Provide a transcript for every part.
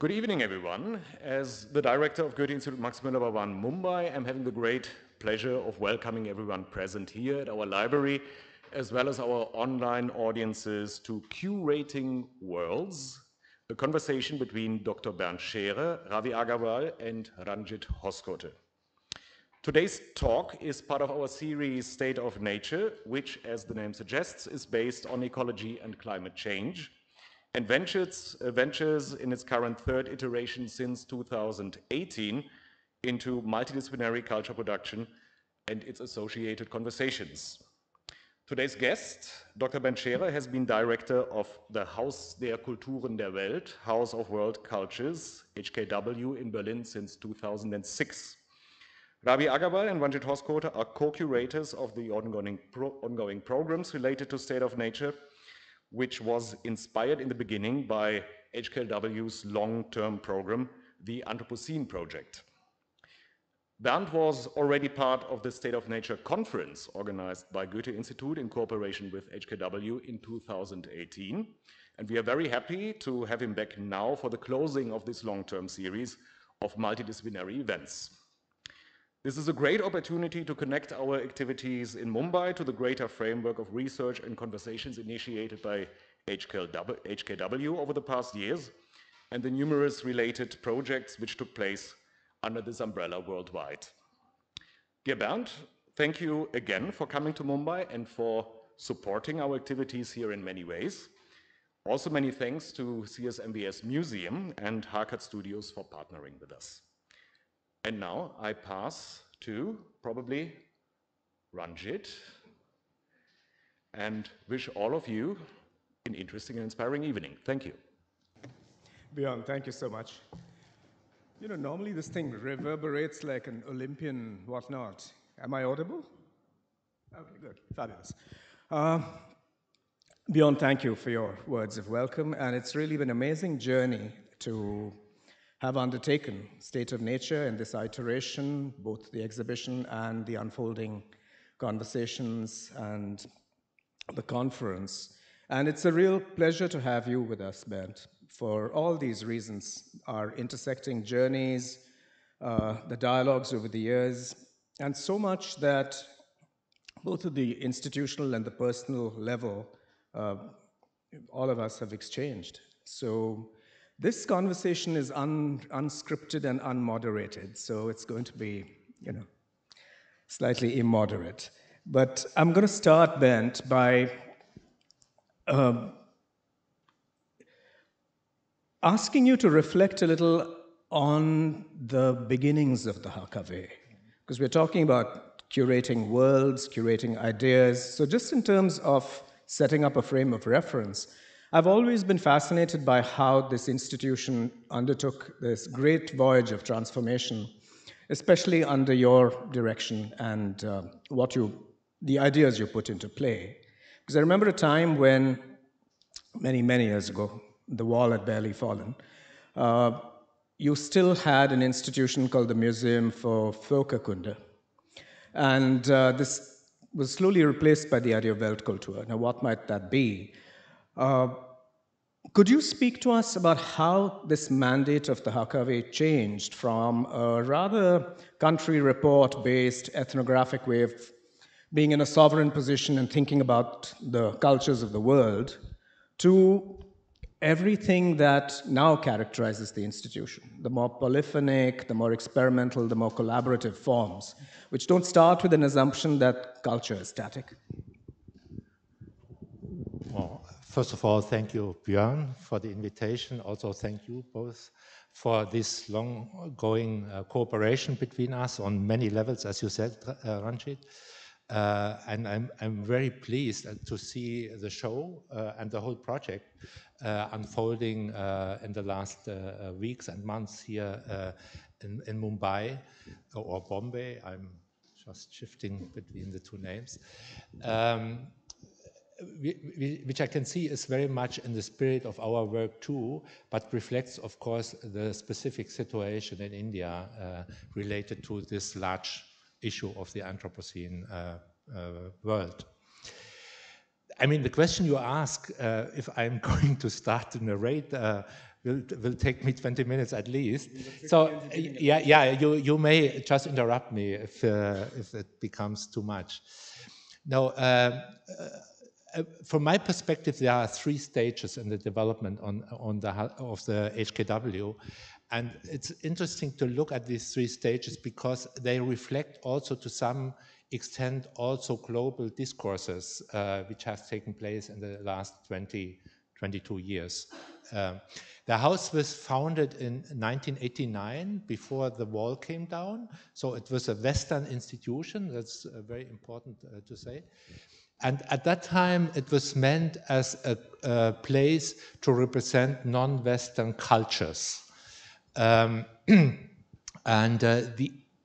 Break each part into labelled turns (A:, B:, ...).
A: Good evening, everyone. As the director of Goethe-Institut Max Müller-Bhavan, Mumbai, I'm having the great pleasure of welcoming everyone present here at our library, as well as our online audiences to Curating Worlds, a conversation between Dr. Bernd Scherer, Ravi Agarwal, and Ranjit Hoskote. Today's talk is part of our series State of Nature, which, as the name suggests, is based on ecology and climate change, and ventures in its current third iteration since 2018 into multidisciplinary culture production and its associated conversations. Today's guest, Dr. Bernd Scherer, has been director of the Haus der Kulturen der Welt, House of World Cultures, HKW, in Berlin since 2006. Ravi Agarwal and Ranjit Hoskote are co-curators of the ongoing programs related to State of Nature, which was inspired in the beginning by HKW's long-term program, the Anthropocene Project. Bernd was already part of the State of Nature conference organized by Goethe-Institut in cooperation with HKW in 2018. And we are very happy to have him back now for the closing of this long-term series of multidisciplinary events. This is a great opportunity to connect our activities in Mumbai to the greater framework of research and conversations initiated by HKW over the past years and the numerous related projects which took place under this umbrella worldwide. Dear Bernd, thank you again for coming to Mumbai and for supporting our activities here in many ways. Also many thanks to CSMVS Museum and Harkat Studios for partnering with us. And now I pass to probably Ranjit and wish all of you an interesting and inspiring evening. Thank you.
B: Björn, thank you so much. You know, normally this thing reverberates like an Olympian whatnot. Am I audible? Okay, good, fabulous. Björn, thank you for your words of welcome, and it's really been an amazing journey to have undertaken State of Nature in this iteration, both the exhibition and the unfolding conversations and the conference. And it's a real pleasure to have you with us, Bernd, for all these reasons, our intersecting journeys, the dialogues over the years, and so much that both at the institutional and the personal level, all of us have exchanged. So this conversation is unscripted and unmoderated, so it's going to be, you know, slightly immoderate. But I'm going to start, Bernd, by asking you to reflect a little on the beginnings of the HKW, because we're talking about curating worlds, curating ideas. So just in terms of setting up a frame of reference, I've always been fascinated by how this institution undertook this great voyage of transformation, especially under your direction and the ideas you put into play. Because I remember a time when, many, many years ago, the wall had barely fallen, you still had an institution called the Museum for Völkerkunde. And this was slowly replaced by the idea of Weltkultur. Now, what might that be? Could you speak to us about how this mandate of the HKW changed from a rather country report-based ethnographic way of being in a sovereign position and thinking about the cultures of the world to everything that now characterizes the institution, the more polyphonic, the more experimental, the more collaborative forms, which don't start with an assumption that culture is static?
C: Well, first of all, thank you, Björn, for the invitation. Also, thank you both for this long-going cooperation between us on many levels, as you said, Ranjit. And I'm very pleased to see the show and the whole project unfolding in the last weeks and months here in Mumbai or Bombay. I'm just shifting between the two names. Which I can see is very much in the spirit of our work too, but reflects, of course, the specific situation in India related to this large issue of the Anthropocene world. I mean, the question you ask, if I'm going to start to narrate will take me 20 minutes at least. So yeah, you may just interrupt me if it becomes too much. Now, from my perspective, there are 3 stages in the development of the HKW. And it's interesting to look at these 3 stages because they reflect also to some extent also global discourses which have taken place in the last 22 years. The Haus was founded in 1989 before the wall came down. So it was a Western institution, that's very important to say. And at that time, it was meant as a place to represent non-Western cultures.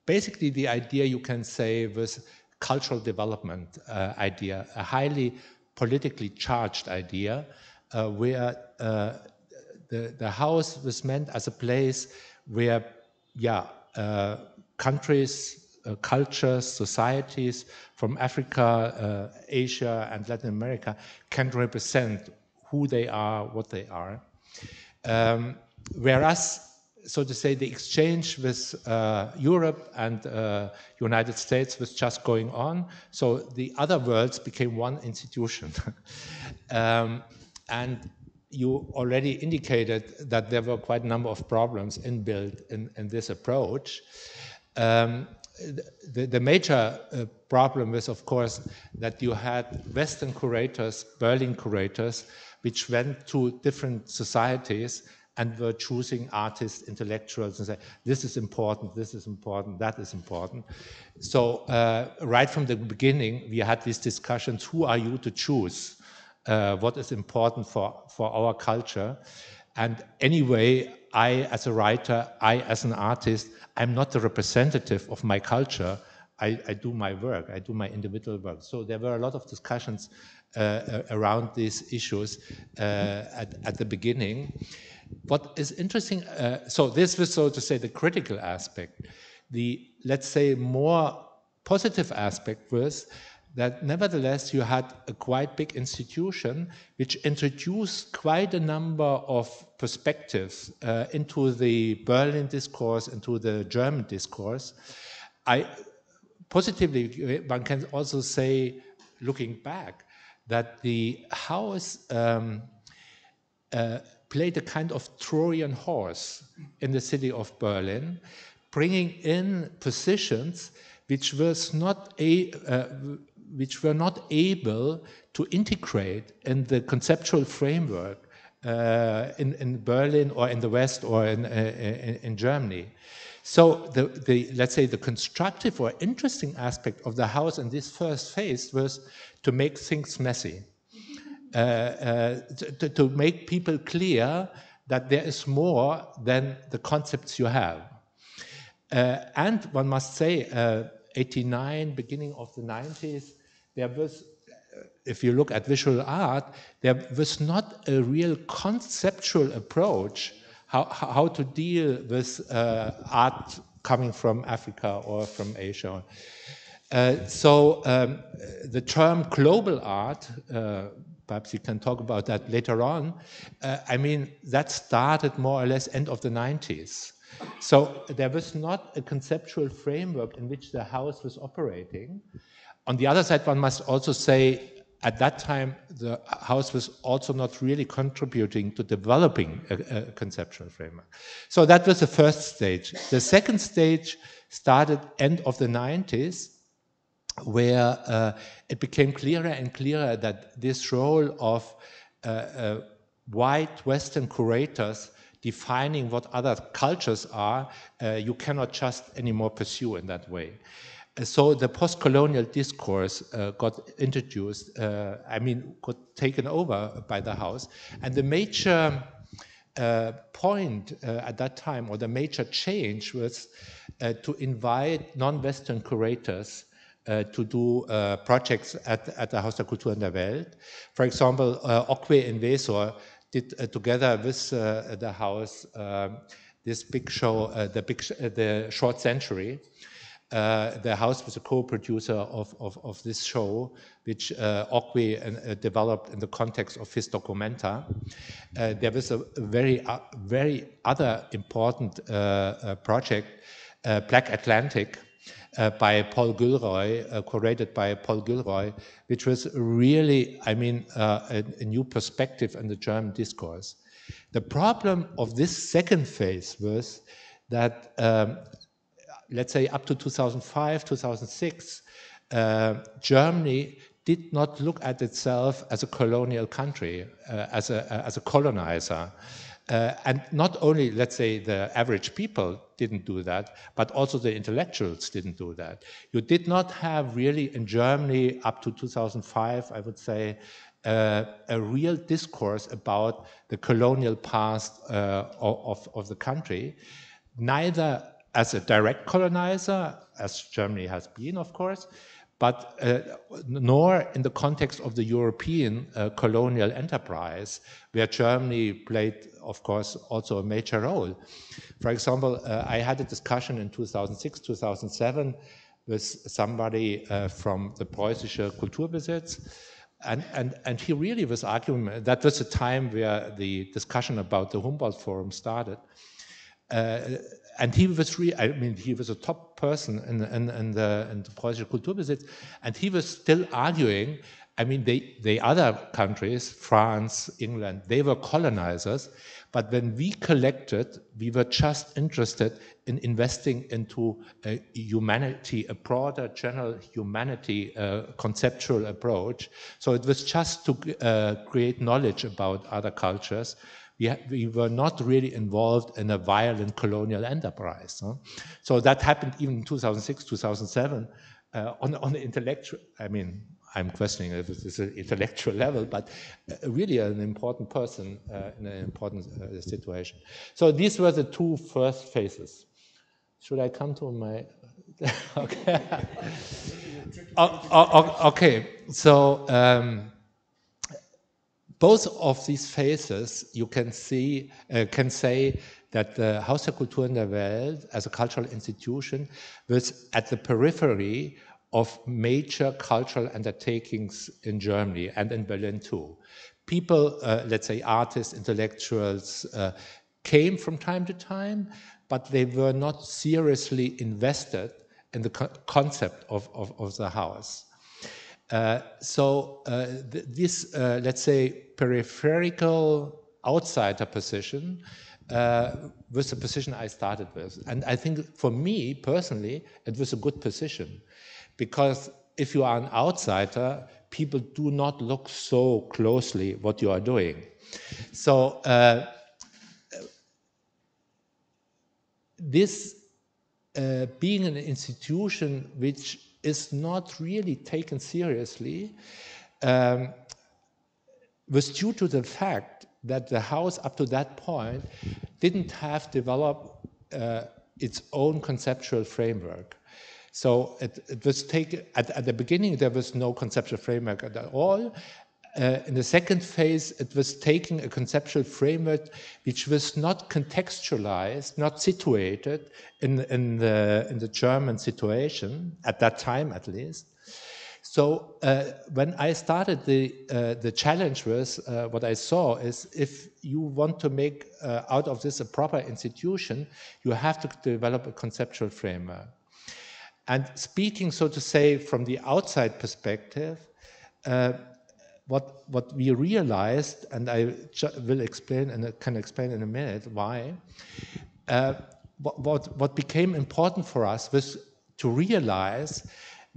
C: Basically the idea, you can say, was cultural development idea, a highly politically charged idea, where the Haus was meant as a place where, countries, cultures, societies from Africa, Asia, and Latin America can represent who they are, what they are. Whereas, so to say, the exchange with Europe and United States was just going on, so the other worlds became one institution. And you already indicated that there were quite a number of problems inbuilt in this approach. The major problem was, of course, that you had Western curators, Berlin curators, which went to different societies and were choosing artists, intellectuals, and say, this is important, that is important. So right from the beginning, we had these discussions, who are you to choose what is important for our culture? And anyway, I as a writer, I as an artist, I'm not the representative of my culture. I do my work, I do my individual work. So there were a lot of discussions around these issues at the beginning. What is interesting, so this was, so to say, the critical aspect. The, let's say, more positive aspect was that nevertheless you had a quite big institution which introduced quite a number of perspectives into the Berlin discourse, into the German discourse. Positively, one can also say, looking back, that the Haus played a kind of Trojan horse in the city of Berlin, bringing in positions which were not able to integrate in the conceptual framework in Berlin or in the West or in Germany. So let's say the constructive or interesting aspect of the Haus in this first phase was to make things messy. To make people clear that there is more than the concepts you have. And one must say, 89, beginning of the 90s, there was, if you look at visual art, there was not a real conceptual approach how to deal with art coming from Africa or from Asia. So the term global art, perhaps you can talk about that later on, I mean, that started more or less end of the 90s. So there was not a conceptual framework in which the Haus was operating. On the other side, one must also say, at that time, the Haus was also not really contributing to developing a conceptual framework. So that was the first stage. The second stage started end of the 90s, where it became clearer and clearer that this role of white Western curators defining what other cultures are, you cannot just anymore pursue in that way. So the post-colonial discourse got introduced, got taken over by the Haus. And the major point at that time, or the major change, was to invite non-Western curators to do projects at the Haus der Kulturen der Welt. For example, Okwe in Wesor did together with the Haus this big show, the Short Century. The Haus was a co-producer of this show, which Okwe developed in the context of his documenta. There was a very other important project, Black Atlantic, by Paul Gilroy, curated by Paul Gilroy, which was really, I mean, a new perspective in the German discourse. The problem of this second phase was that, let's say up to 2005, 2006, Germany did not look at itself as a colonial country, as a colonizer. And not only, let's say, the average people didn't do that, but also the intellectuals didn't do that. You did not have really in Germany up to 2005, I would say, a real discourse about the colonial past of the country, neither as a direct colonizer, as Germany has been, of course, but nor in the context of the European colonial enterprise, where Germany played, of course, also a major role. For example, I had a discussion in 2006, 2007 with somebody from the Preußische Kulturbesitz, and he really was arguing, that was a time where the discussion about the Humboldt Forum started. And he was he was a top person in the Preußische Kulturbesitz, and he was still arguing. I mean, the other countries, France, England, they were colonizers, but when we collected, we were just interested in investing into humanity, a broader general humanity conceptual approach. So it was just to create knowledge about other cultures. We were not really involved in a violent colonial enterprise. Huh? So that happened even in 2006, 2007, on the intellectual, I mean, I'm questioning if this is an intellectual level, but really an important person in an important situation. So these were the two first phases. Should I come to my, okay. Okay, so, both of these phases, you can see, can say that the Haus der Kulturen der Welt, as a cultural institution, was at the periphery of major cultural undertakings in Germany and in Berlin too. People, let's say artists, intellectuals, came from time to time, but they were not seriously invested in the concept of the Haus. This, let's say, peripheral outsider position was the position I started with. And I think for me, personally, it was a good position. Because if you are an outsider, people do not look so closely what you are doing. So this being an institution which is not really taken seriously was due to the fact that the Haus up to that point didn't have developed its own conceptual framework. So it was taken, at the beginning there was no conceptual framework at all. In the second phase, it was taking a conceptual framework which was not contextualized, not situated in the German situation, at that time at least. So when I started, the challenge was, what I saw is, if you want to make out of this a proper institution, you have to develop a conceptual framework. And speaking, so to say, from the outside perspective, what we realized, and I will explain and can explain in a minute why, what became important for us was to realize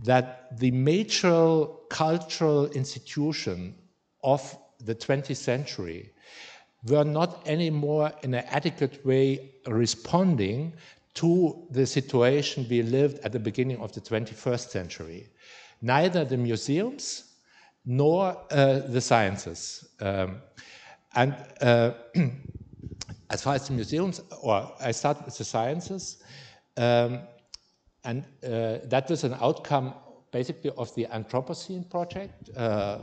C: that the major cultural institution of the 20th century were not anymore in an adequate way responding to the situation we lived at the beginning of the 21st century. Neither the museums nor the sciences. As far as the museums, or I start with the sciences, and that was an outcome basically of the Anthropocene project,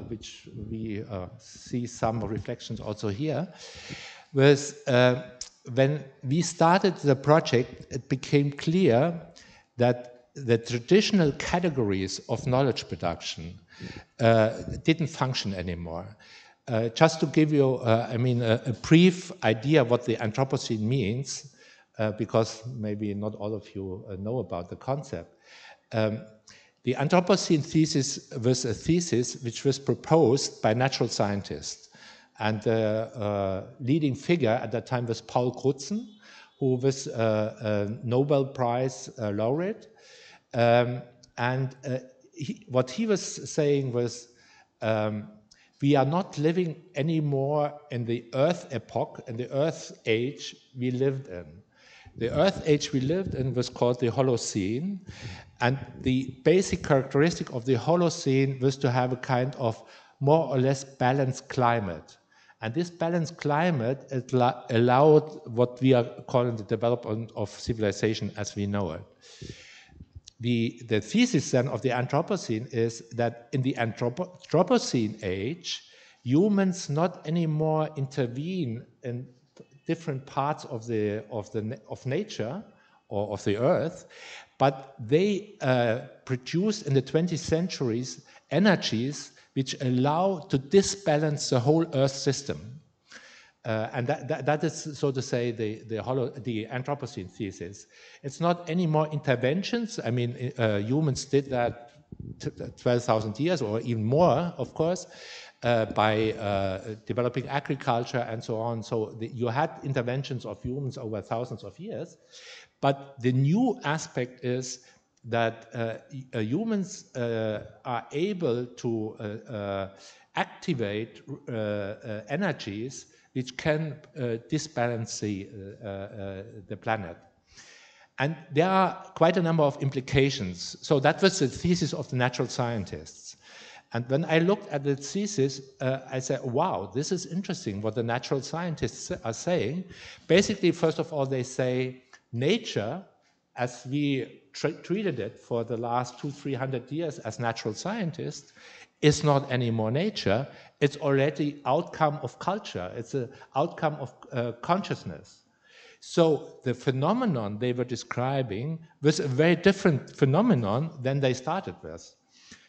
C: which we see some reflections also here, was when we started the project, it became clear that the traditional categories of knowledge production didn't function anymore. Just to give you, a brief idea of what the Anthropocene means, because maybe not all of you know about the concept. The Anthropocene thesis was a thesis which was proposed by natural scientists. And the leading figure at that time was Paul Crutzen, who was a Nobel Prize laureate. What he was saying was, we are not living anymore in the Earth epoch, in the Earth age we lived in. The Earth age we lived in was called the Holocene, and the basic characteristic of the Holocene was to have a kind of more or less balanced climate. And this balanced climate allowed what we are calling the development of civilization as we know it. The thesis then of the Anthropocene is that in the Anthropocene age, humans not anymore intervene in different parts of nature or of the earth, but they produce in the 20th centuries energies which allow to disbalance the whole earth system. And that is, so to say, the Anthropocene thesis. It's not any more interventions. I mean, humans did that 12,000 years or even more, of course, by developing agriculture and so on. So you had interventions of humans over thousands of years. But the new aspect is that humans are able to activate energies which can disbalance the planet. And there are quite a number of implications. So that was the thesis of the natural scientists. And when I looked at the thesis, I said, wow, this is interesting what the natural scientists are saying. Basically, first of all, they say nature, as we treated it for the last 200-300 years as natural scientists, is not anymore nature. It's already outcome of culture. It's an outcome of consciousness. So the phenomenon they were describing was a very different phenomenon than they started with.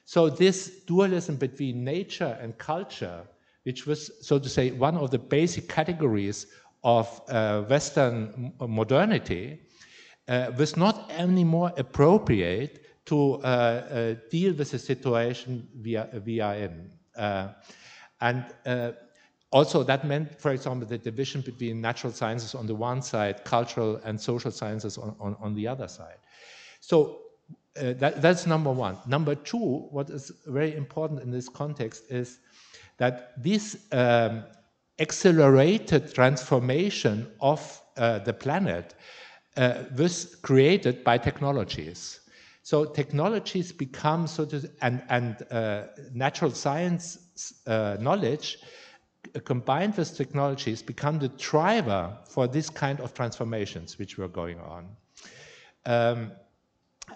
C: So this dualism between nature and culture, which was, so to say, one of the basic categories of Western modernity, was not anymore appropriate to deal with the situation we are in. Also that meant, for example, the division between natural sciences on the one side, cultural and social sciences on the other side. So that's number one. Number two, what is very important in this context is that this accelerated transformation of the planet was created by technologies. So technologies become sort of, and natural science knowledge combined with technologies become the driver for this kind of transformations which were going on.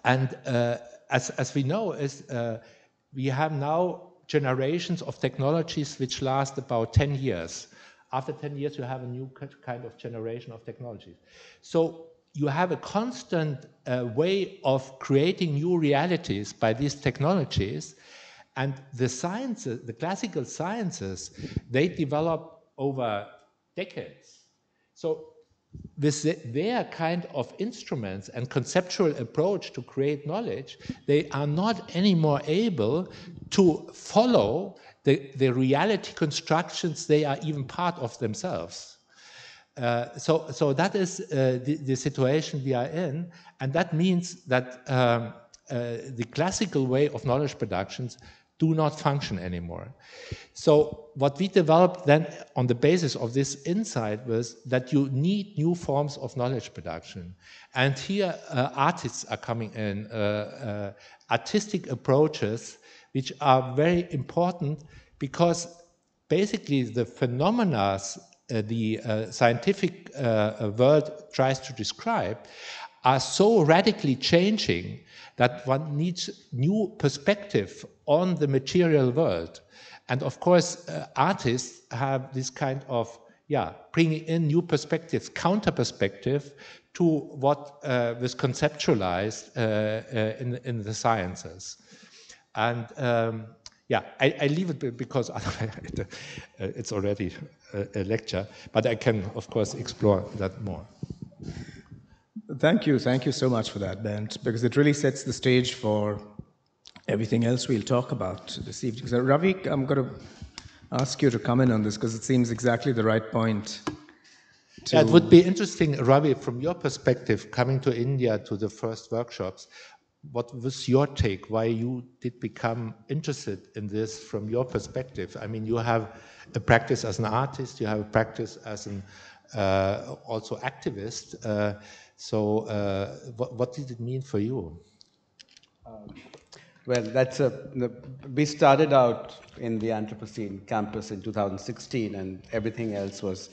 C: As we know, we have now generations of technologies which last about 10 years. After 10 years, you have a new kind of generation of technologies. So you have a constant way of creating new realities by these technologies, and the sciences, the classical sciences, they develop over decades. So with their kind of instruments and conceptual approach to create knowledge, they are not anymore able to follow the reality constructions they are even part of themselves. So that is the situation we are in, and that means that the classical way of knowledge productions do not function anymore. So what we developed then on the basis of this insight was that you need new forms of knowledge production. And here artists are coming in, artistic approaches, which are very important because basically the phenomena the scientific world tries to describe are so radically changing that one needs new perspective on the material world. And of course, artists have this kind of bringing in new perspectives, counter perspective to what was conceptualized in the sciences. And I leave it because it's already a lecture, but I can, of course, explore that more.
B: Thank you so much for that, Bernd, because it really sets the stage for everything else we'll talk about this evening. So, Ravi, I'm going to ask you to come in on this because it seems exactly the right point.
C: It would be interesting, Ravi, from your perspective, coming to India to the first workshops, what was your take? Why you did become interested in this from your perspective? I mean, you have a practice as an artist, you have a practice as an also activist. What did it mean for you?
D: Well, we started out in the Anthropocene campus in 2016, and everything else was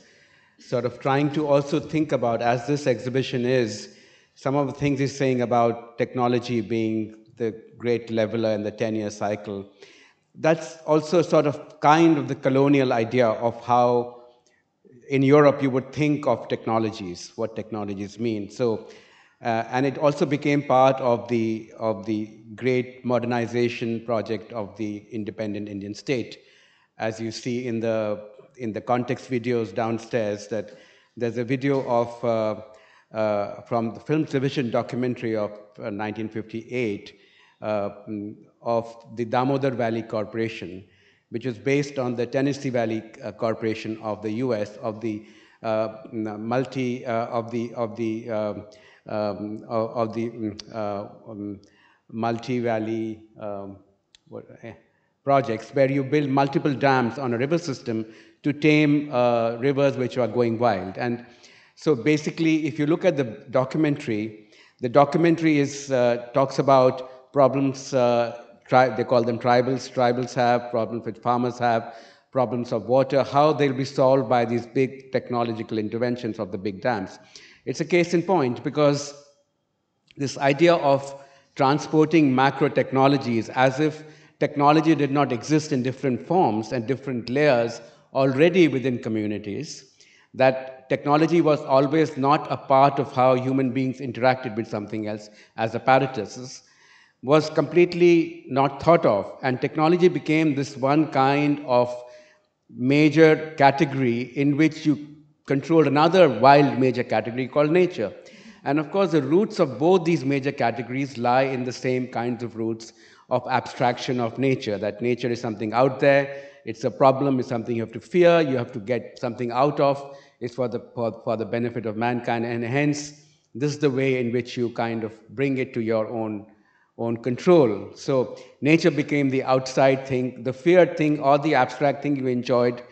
D: sort of trying to also think about, as this exhibition is, some of the things he's saying about technology being the great leveler in the 10-year cycle. That's also sort of kind of the colonial idea of how in Europe you would think of technologies, what technologies mean. So, and it also became part of the great modernization project of the independent Indian state. As you see in the context videos downstairs, that there's a video of from the film television documentary of 1958 of the Damodar Valley Corporation, which is based on the Tennessee Valley Corporation of the U.S. of the multi-valley projects, where you build multiple dams on a river system to tame rivers which are going wild. And so basically, if you look at the documentary is talks about problems, they call them tribals. Tribals have problems which farmers have, problems of water, how they'll be solved by these big technological interventions of the big dams. It's a case in point, because this idea of transporting macro technologies as if technology did not exist in different forms and different layers already within communities, that technology was always not a part of how human beings interacted with something else as apparatuses, was completely not thought of. And technology became this one kind of major category in which you control another wild major category called nature. And of course, the roots of both these major categories lie in the same kinds of roots of abstraction of nature, that nature is something out there, it's a problem, it's something you have to fear, you have to get something out of, it's for the benefit of mankind, and hence, this is the way in which you kind of bring it to your own control. So nature became the outside thing, the feared thing, or the abstract thing you enjoyed.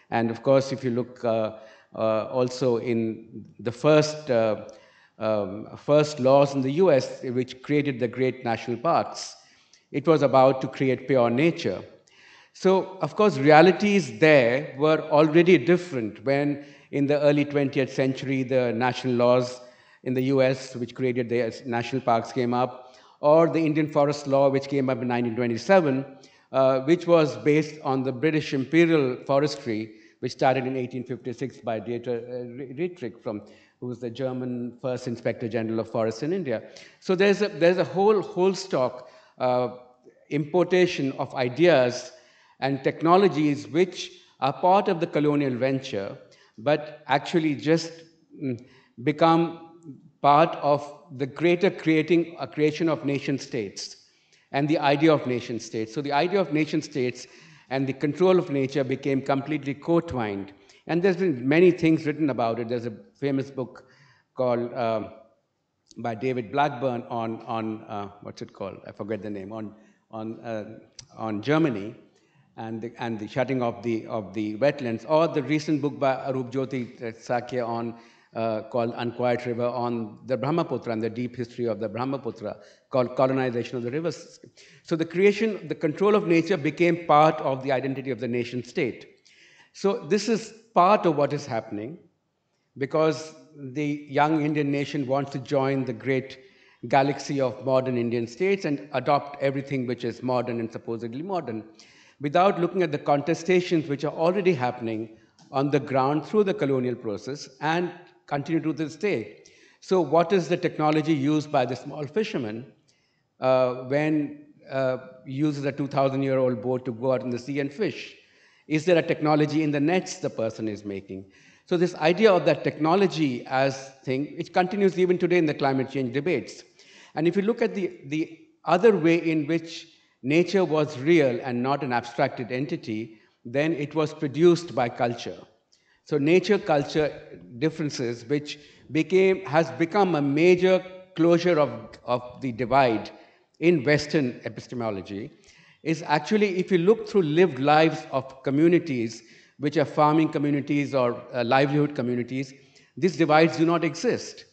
D: And of course, if you look also in the first laws in the US, which created the great national parks, it was about to create pure nature. So, of course, realities there were already different when in the early 20th century, the national laws in the US, which created the national parks, came up, or the Indian Forest Law, which came up in 1927, which was based on the British imperial forestry, which started in 1856 by Dietrich, who was the German first Inspector General of Forests in India. So there's a whole stock importation of ideas and technologies which are part of the colonial venture, but actually just become part of the greater creation of nation states and the idea of nation states. So the idea of nation states and the control of nature became completely co-twined. And there's been many things written about it. There's a famous book called by David Blackburn on what's it called? I forget the name. On Germany and the shutting of the wetlands, or the recent book by Arup Jyoti Sakya on called Unquiet River, on the Brahmaputra and the deep history of the Brahmaputra, called Colonization of the River System. So the control of nature became part of the identity of the nation state. So this is part of what is happening, because the young Indian nation wants to join the great galaxy of modern Indian states and adopt everything which is modern and supposedly modern, without looking at the contestations which are already happening on the ground through the colonial process and continue to this day. So what is the technology used by the small fisherman when he uses a 2,000-year-old boat to go out in the sea and fish? Is there a technology in the nets the person is making? So this idea of that technology as thing, it continues even today in the climate change debates. And if you look at the other way in which nature was real and not an abstracted entity, then it was produced by culture. So nature-culture differences, which has become a major closure of the divide in Western epistemology, is actually, if you look through lived lives of communities, which are farming communities or livelihood communities, these divides do not exist.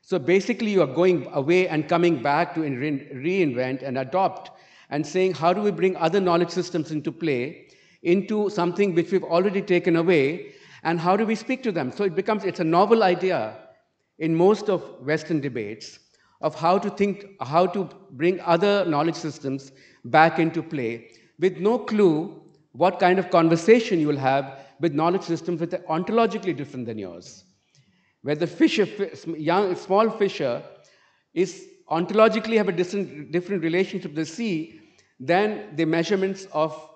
D: So basically, you are going away and coming back to reinvent and adopt and saying, how do we bring other knowledge systems into play, into something which we've already taken away, and how do we speak to them? So it's a novel idea in most of Western debates of how to bring other knowledge systems back into play, with no clue what kind of conversation you will have with knowledge systems that are ontologically different than yours. Where the small fisher is ontologically have a different relationship to the sea than the measurements of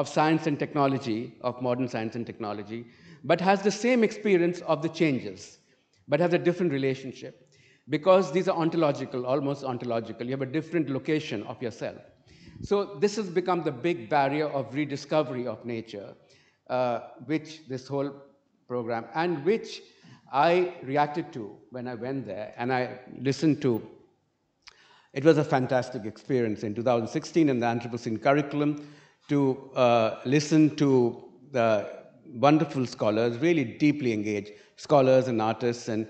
D: science and technology, of modern science and technology, but has the same experience of the changes, but has a different relationship. Because these are ontological, almost ontological. You have a different location of yourself. So this has become the big barrier of rediscovery of nature, which this whole program, and which I reacted to when I went there, and I listened to. It was a fantastic experience in 2016 in the Anthropocene curriculum to listen to the wonderful scholars, really deeply engaged scholars and artists. And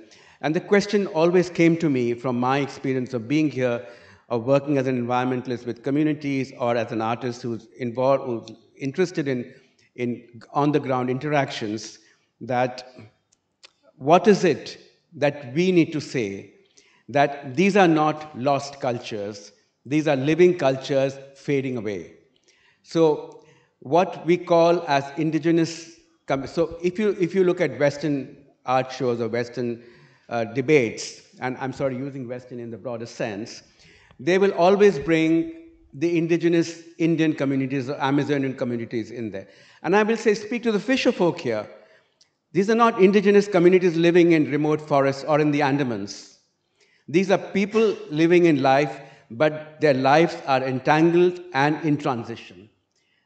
D: the question always came to me from my experience of being here, of working as an environmentalist with communities, or as an artist who's involved, who's interested in on-the-ground interactions, that what is it that we need to say? That these are not lost cultures, these are living cultures fading away. So what we call as indigenous, so if you look at Western art shows or Western debates, and I'm sorry, using Western in the broader sense, they will always bring the indigenous Indian communities or Amazonian communities in there. And I will say, speak to the fisher folk here. These are not indigenous communities living in remote forests or in the Andamans. These are people living in life, but their lives are entangled and in transition.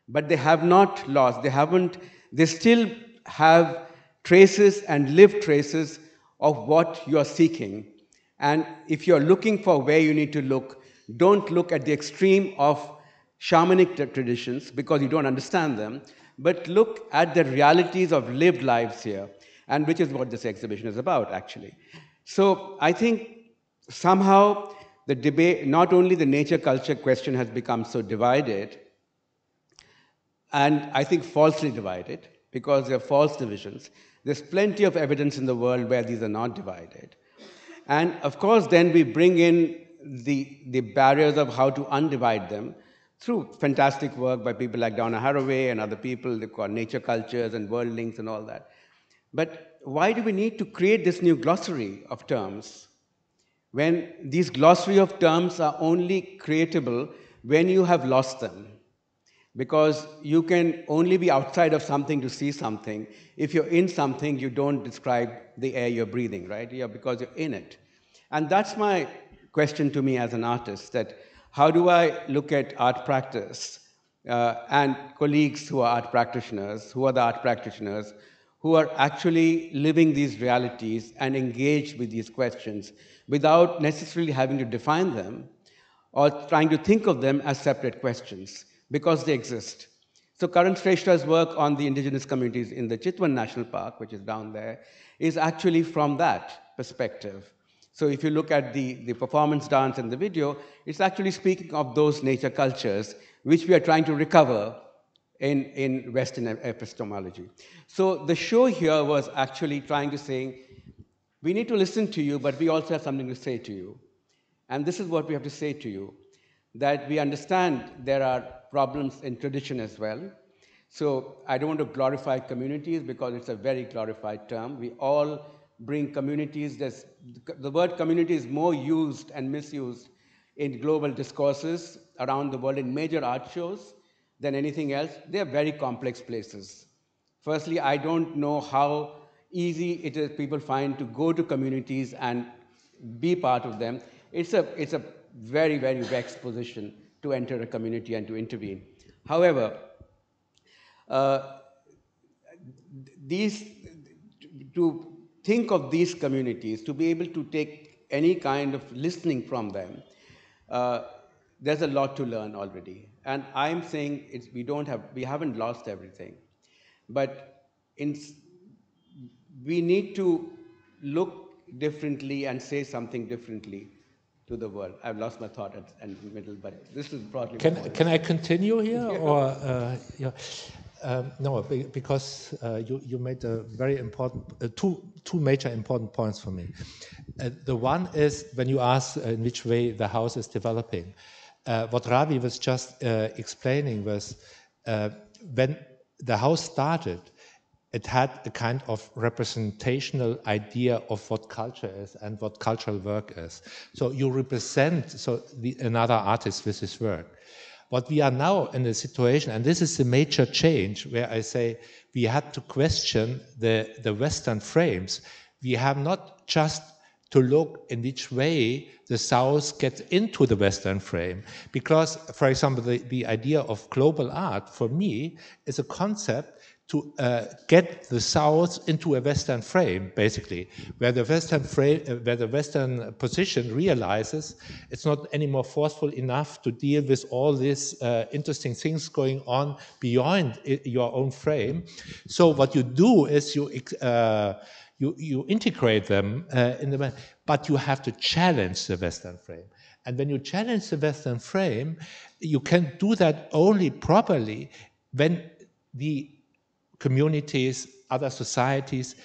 D: But they have not lost, they still have traces and lived traces of what you are seeking. And if you're looking for where you need to look, don't look at the extreme of shamanic traditions because you don't understand them, but look at the realities of lived lives here, and which is what this exhibition is about, actually. So I think somehow the debate, not only the nature-culture question has become so divided, and I think falsely divided, because there are false divisions. There's plenty of evidence in the world where these are not divided. And of course, then we bring in the barriers of how to undivide them through fantastic work by people like Donna Haraway and other people. They've got nature cultures and world links and all that. But why do we need to create this new glossary of terms when these glossary of terms are only creatable when you have lost them? Because you can only be outside of something to see something. If you're in something, you don't describe the air you're breathing, right? Yeah, because you're in it. And that's my question to me as an artist, that how do I look at art practice and colleagues who are art practitioners, who are the art practitioners, who are actually living these realities and engaged with these questions without necessarily having to define them or trying to think of them as separate questions, because they exist. So Karan Shrestha's work on the indigenous communities in the Chitwan National Park, which is down there, is actually from that perspective. So if you look at the performance dance and the video, it's actually speaking of those nature cultures which we are trying to recover in Western epistemology. So the show here was actually trying to say, we need to listen to you, but we also have something to say to you. And this is what we have to say to you, that we understand there are problems in tradition as well. So I don't want to glorify communities because it's a very glorified term. We all bring communities. The word community is more used and misused in global discourses around the world in major art shows than anything else. They are very complex places. Firstly, I don't know how easy it is people find to go to communities and be part of them. It's a very, very vexed position to enter a community and to intervene. However, these, to think of these communities, to be able to take any kind of listening from them, there's a lot to learn already. And I'm saying we haven't lost everything, but we need to look differently and say something differently to the world. I've lost my thought in the middle, but this is broadly.
C: Can I continue here, or yeah? No, because you made a very important two major important points for me. The one is when you ask in which way the Haus is developing. What Ravi was just explaining was when the Haus started, it had a kind of representational idea of what culture is and what cultural work is. So you represent another artist with his work. What we are now in a situation, and this is a major change, where I say we had to question the Western frames. We have not just to look in which way the South gets into the Western frame. Because, for example, the idea of global art, for me, is a concept to get the South into a Western frame, basically, where the Western frame, where the Western position realizes it's not anymore forceful enough to deal with all these interesting things going on beyond your own frame. So what you do is you integrate them in the, but you have to challenge the Western frame. And when you challenge the Western frame, you can do that only properly when the communities, other societies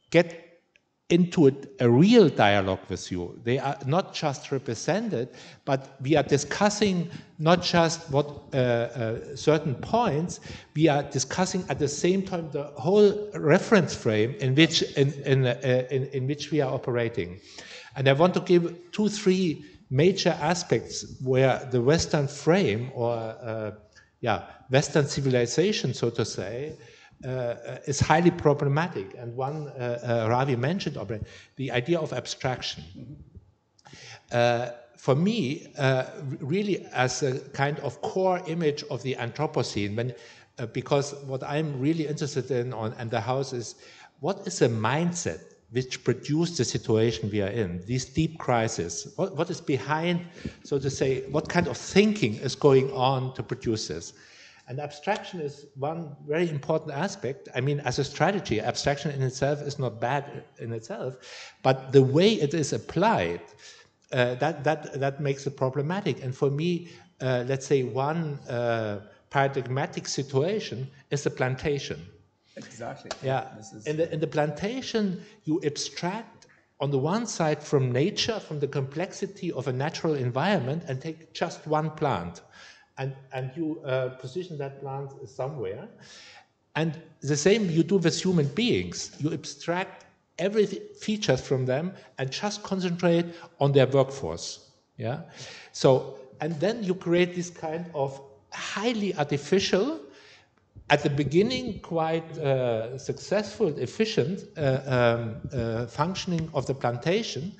C: get into a real dialogue with you. They are not just represented, but we are discussing not just what certain points, we are discussing at the same time the whole reference frame in which in which we are operating. And I want to give 2-3 major aspects where the Western frame, or Western civilization, so to say, is highly problematic. And one Ravi mentioned already, the idea of abstraction. For me, really as a kind of core image of the Anthropocene, because what I'm really interested in and the Haus is, what is the mindset which produced the situation we are in, these deep crises? What is behind, so to say, what kind of thinking is going on to produce this? And abstraction is one very important aspect. I mean, as a strategy, abstraction in itself is not bad in itself, but the way it is applied, that makes it problematic. And for me, let's say one paradigmatic situation is the plantation.
B: Exactly.
C: Yeah. In the plantation, you abstract on the one side from nature, from the complexity of a natural environment, and take just one plant. And you position that plant somewhere. And the same you do with human beings. You abstract every feature from them and just concentrate on their workforce. Yeah. So, and then you create this kind of highly artificial, at the beginning quite successful, efficient functioning of the plantation,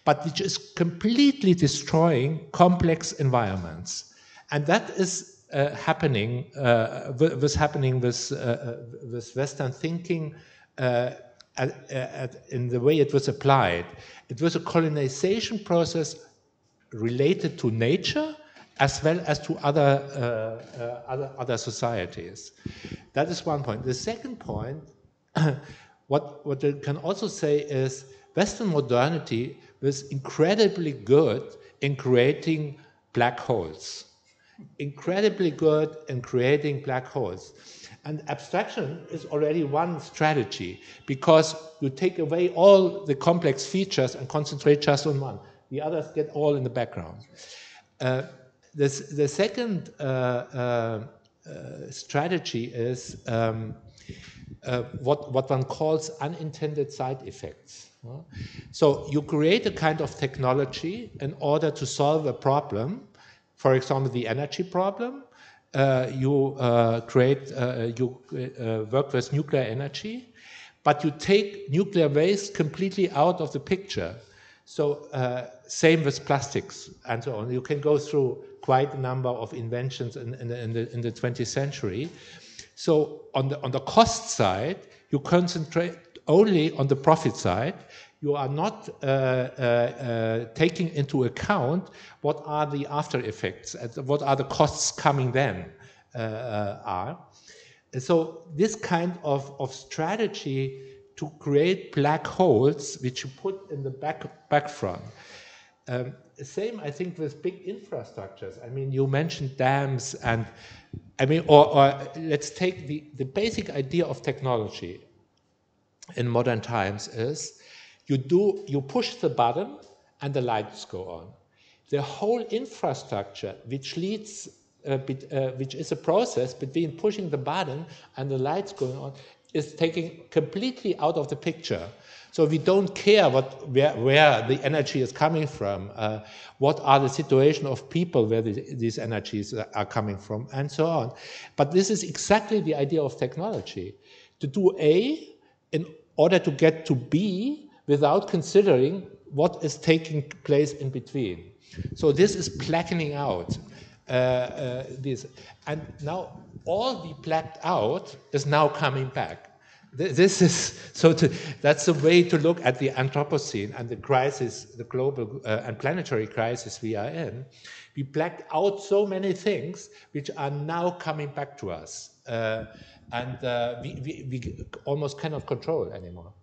C: but which is completely destroying complex environments. And that is happening with Western thinking in the way it was applied. It was a colonization process related to nature as well as to other societies. That is one point. The second point, what I can also say is Western modernity was incredibly good in creating black holes. Incredibly good in creating black holes. And abstraction is already one strategy, because you take away all the complex features and concentrate just on one. The others get all in the background. The second strategy is what one calls unintended side effects. So you create a kind of technology in order to solve a problem, for example, the energy problem. You work with nuclear energy, but you take nuclear waste completely out of the picture. So same with plastics and so on. You can go through quite a number of inventions in the 20th century. So on the cost side, you concentrate only on the profit side. You are not taking into account what are the after effects, what are the costs coming then are. So this kind of strategy to create black holes, which you put in the back front. Same, I think, with big infrastructures. I mean, you mentioned dams, and I mean, or let's take the basic idea of technology in modern times is you push the button and the lights go on. The whole infrastructure, which leads, which is a process between pushing the button and the lights going on, is taken completely out of the picture. So we don't care where the energy is coming from, what are the situation of people where these energies are coming from, and so on. But this is exactly the idea of technology, to do A in order to get to B without considering what is taking place in between. So this is blackening out this. And now all the blacked out is now coming back. This is, that's the way to look at the Anthropocene and the crisis, the global and planetary crisis we are in. We blacked out so many things which are now coming back to us. And we almost cannot control anymore.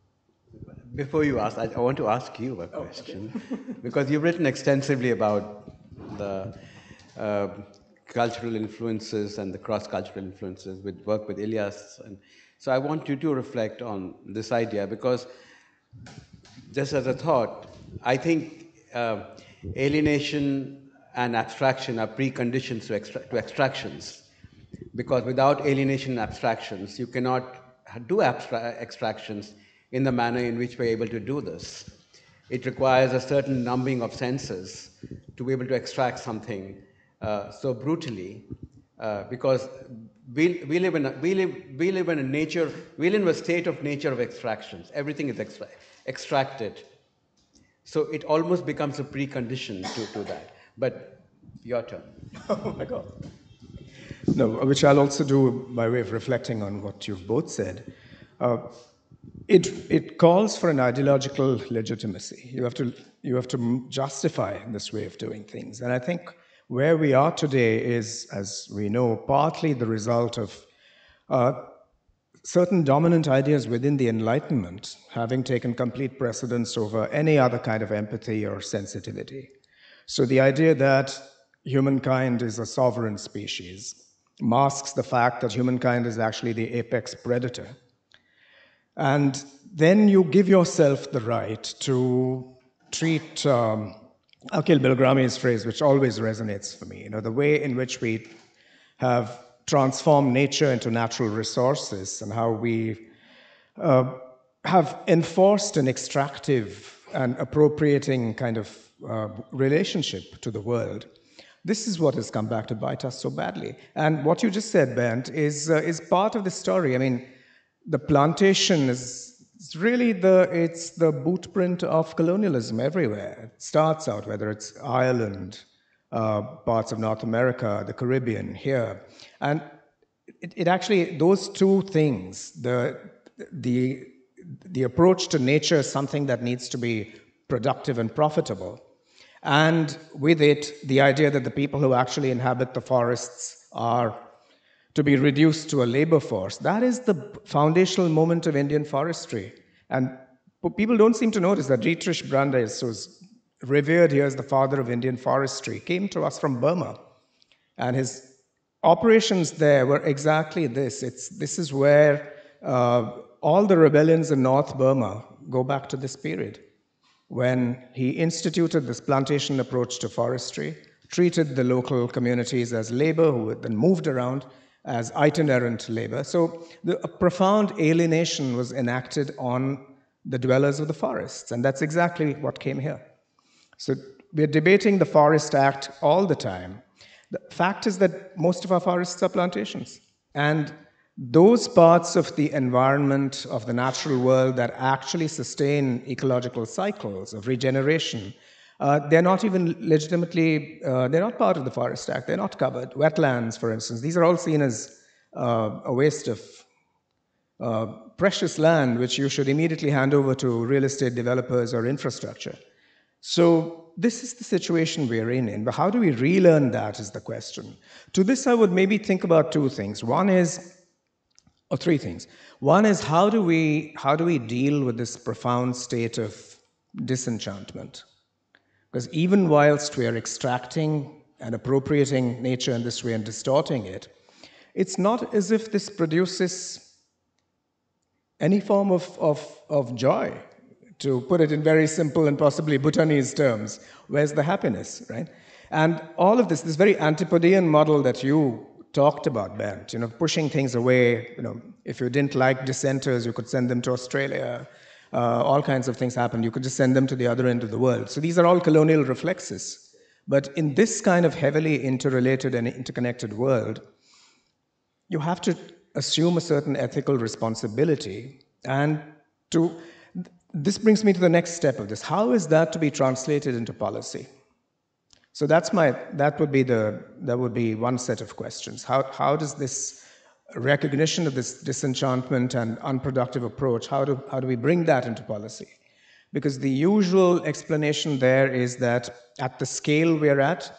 D: Before you ask, I want to ask you a question, because you've written extensively about the cultural influences and the cross-cultural influences with work with Ilyas. And so I want you to reflect on this idea, because just as a thought, I think alienation and abstraction are preconditions to extractions, because without alienation and abstractions, you cannot do extractions in the manner in which we're able to do this. It requires a certain numbing of senses to be able to extract something so brutally, because we live in a nature, we live in a state of nature of extractions. Everything is extracted. So it almost becomes a precondition to that. But your turn.
B: Oh my God. No, which I'll also do by way of reflecting on what you've both said. It calls for an ideological legitimacy. You have to justify this way of doing things. And I think where we are today is, as we know, partly the result of certain dominant ideas within the Enlightenment having taken complete precedence over any other kind of empathy or sensitivity. So the idea that humankind is a sovereign species masks the fact that humankind is actually the apex predator. And then you give yourself the right to treat Akhil Bilgrami's phrase, which always resonates for me, the way in which we have transformed nature into natural resources and how we have enforced an extractive and appropriating kind of relationship to the world. This is what has come back to bite us so badly. And what you just said, Bernd, is part of the story. I mean, the plantation is really it's the bootprint of colonialism everywhere. It starts out, whether it's Ireland, parts of North America, the Caribbean, here. And it actually, those two things, the approach to nature is something that needs to be productive and profitable. And with it, the idea that the people who actually inhabit the forests are to be reduced to a labor force. That is the foundational moment of Indian forestry. And people don't seem to notice that Dietrich Brandes, who's revered here as the father of Indian forestry, came to us from Burma. And his operations there were exactly this. This is where all the rebellions in North Burma go back to this period, when he instituted this plantation approach to forestry, treated the local communities as labor who then moved around, as itinerant labor. So a profound alienation was enacted on the dwellers of the forests, and that's exactly what came here. So we're debating the Forest Act all the time. The fact is that most of our forests are plantations. And those parts of the environment, of the natural world that actually sustain ecological cycles of regeneration, they're not even legitimately, they're not part of the Forest Act. They're not covered. Wetlands, for instance, these are all seen as a waste of precious land, which you should immediately hand over to real estate developers or infrastructure. So this is the situation we're in. But how do we relearn that is the question. To this, I would maybe think about two things. One is, or three things. One is, how do we deal with this profound state of disenchantment? Because even whilst we are extracting and appropriating nature in this way and distorting it, it's not as if this produces any form of joy. To put it in very simple and possibly Bhutanese terms, where's the happiness, right? And all of this very Antipodean model that you talked about, Bernd, pushing things away, if you didn't like dissenters, you could send them to Australia. All kinds of things happened. You could just send them to the other end of the world. So these are all colonial reflexes. But in this kind of heavily interrelated and interconnected world, you have to assume a certain ethical responsibility. And this brings me to the next step of this. How is that to be translated into policy? So that would be one set of questions. How does this recognition of this disenchantment and unproductive approach, how do we bring that into policy? Because the usual explanation there is that at the scale we're at,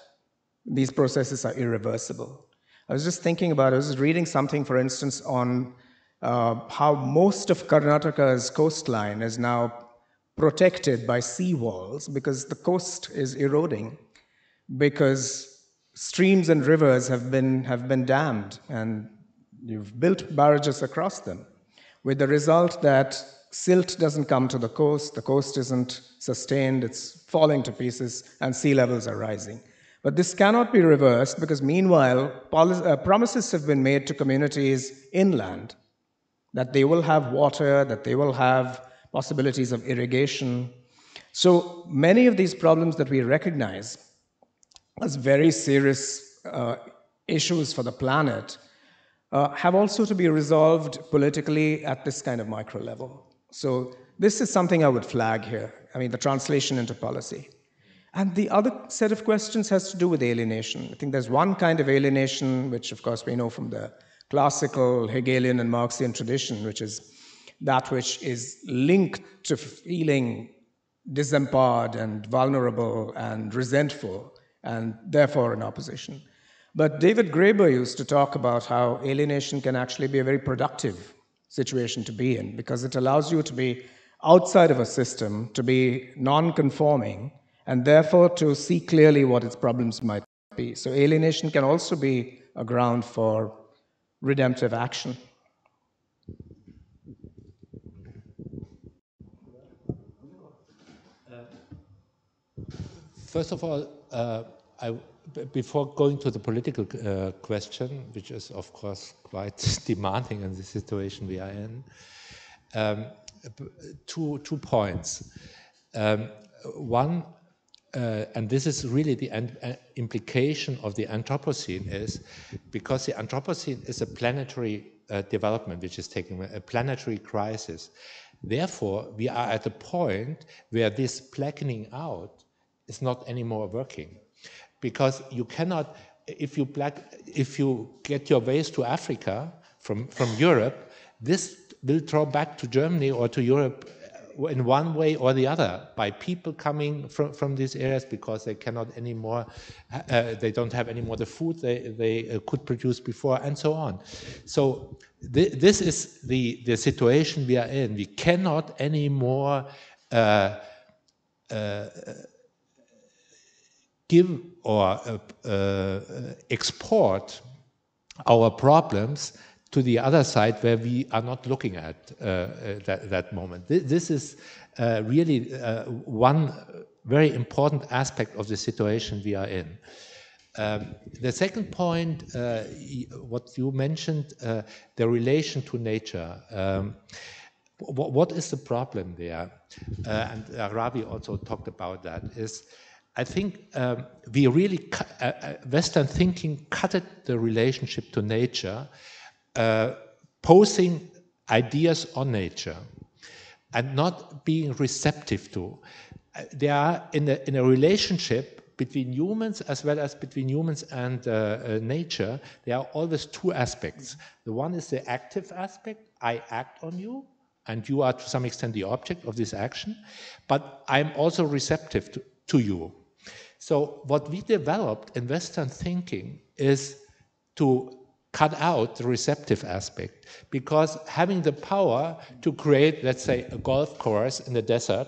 B: these processes are irreversible. I was just thinking about, I was reading something, for instance, on how most of Karnataka's coastline is now protected by seawalls because the coast is eroding, because streams and rivers have been dammed, and you've built barrages across them, with the result that silt doesn't come to the coast isn't sustained, it's falling to pieces, and sea levels are rising. But this cannot be reversed because meanwhile, promises have been made to communities inland that they will have water, that they will have possibilities of irrigation. So many of these problems that we recognize as very serious issues for the planet have also to be resolved politically at this kind of micro level. So this is something I would flag here. I mean, the translation into policy. And the other set of questions has to do with alienation. I think there's one kind of alienation, which of course we know from the classical Hegelian and Marxian tradition, which is that which is linked to feeling disempowered and vulnerable and resentful, and therefore in opposition. But David Graeber used to talk about how alienation can actually be a very productive situation to be in, because it allows you to be outside of a system, to be non-conforming, and therefore to see clearly what its problems might be. So alienation can also be a ground for redemptive action.
C: First of all, before going to the political question, which is of course quite demanding in the situation we are in, two points. One, and this is really the implication of the Anthropocene, is because the Anthropocene is a planetary development which is taking a planetary crisis. Therefore, we are at a point where this blackening out is not anymore working, because you cannot, if you get your waste to Africa from Europe, this will draw back to Germany or to Europe in one way or the other, by people coming from these areas because they cannot anymore, they don't have anymore the food they could produce before, and so on. So this is the situation we are in. We cannot anymore give or export our problems to the other side where we are not looking at that moment. This is really one very important aspect of the situation we are in. The second point, what you mentioned, the relation to nature. What is the problem there? And Ravi also talked about that, is I think we really, Western thinking cutted the relationship to nature, posing ideas on nature and not being receptive to. They are in a relationship between humans as well as between humans and nature. There are always two aspects. The one is the active aspect. I act on you, and you are to some extent the object of this action, but I'm also receptive to you. So what we developed in Western thinking is to cut out the receptive aspect, because having the power to create, let's say, a golf course in the desert,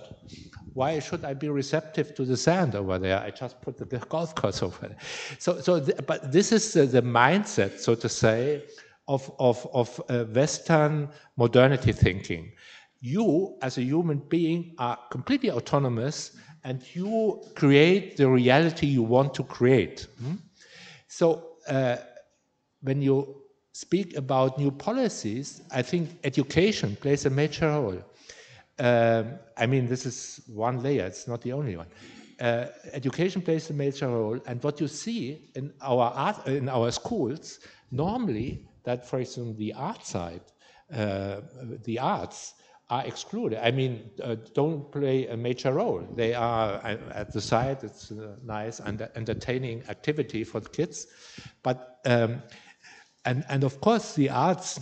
C: why should I be receptive to the sand over there? I just put the golf course over there. But this is the mindset, so to say, of Western modernity thinking. You, as a human being, are completely autonomous, and you create the reality you want to create. So when you speak about new policies, I think education plays a major role. I mean, this is one layer, it's not the only one. Education plays a major role, and what you see in our schools, normally, that, for example, the art side, the arts are excluded. I mean, don't play a major role. They are at the side. It's a nice and entertaining activity for the kids, but and of course the arts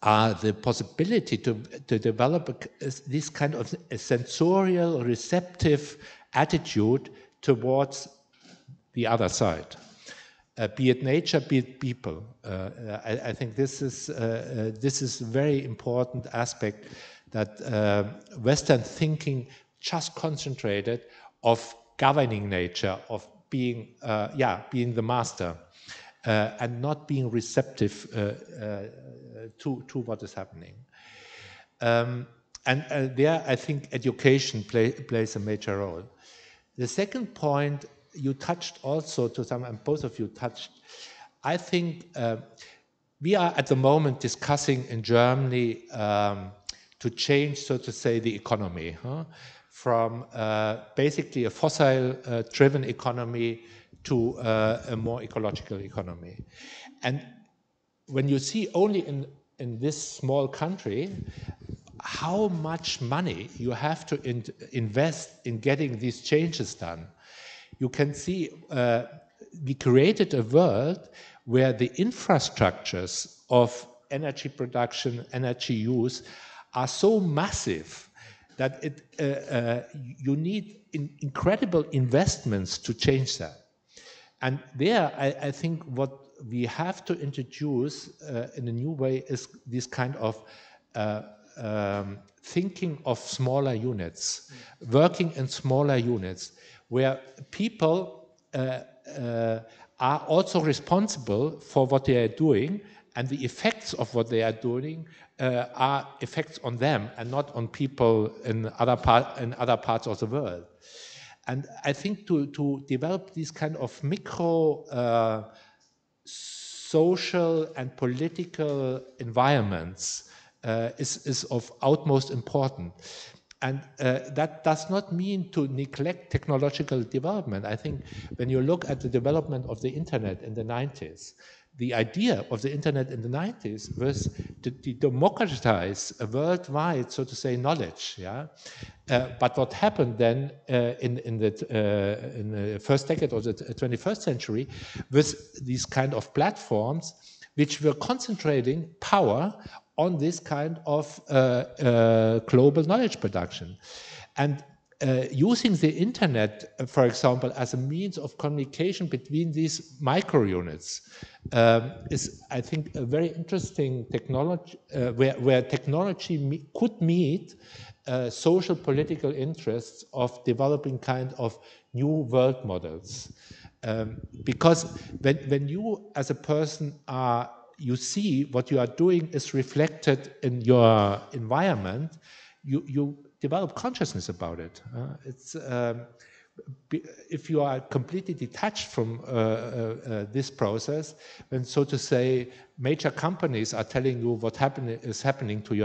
C: are the possibility to develop this kind of a sensorial, receptive attitude towards the other side. Be it nature, be it people. I think this is a very important aspect that Western thinking just concentrated of governing nature, of being the master, and not being receptive to what is happening. And there, I think education plays a major role. The second point you touched also to some, and both of you touched, I think we are at the moment discussing in Germany to change, so to say, the economy from basically a fossil-driven economy to a more ecological economy. And when you see only in this small country how much money you have to invest in getting these changes done, you can see we created a world where the infrastructures of energy production, energy use are so massive that you need incredible investments to change that. And there, I think what we have to introduce in a new way is this kind of thinking of smaller units, working in smaller units, where people are also responsible for what they are doing, and the effects of what they are doing are effects on them and not on people in other parts of the world. And I think to develop these kind of micro social and political environments is of utmost importance. And that does not mean to neglect technological development. I think when you look at the development of the internet in the 90s, the idea of the internet in the 90s was to democratize a worldwide, so to say, knowledge. Yeah, but what happened then in the first decade of the 21st century was these kind of platforms which were concentrating power on this kind of global knowledge production. And using the internet, for example, as a means of communication between these micro units is, I think, a very interesting technology where technology could meet social political interests of developing kind of new world models. Because when you as a person you see what you are doing is reflected in your environment, you develop consciousness about it. if you are completely detached from this process, then, so to say, major companies are telling you what is happening to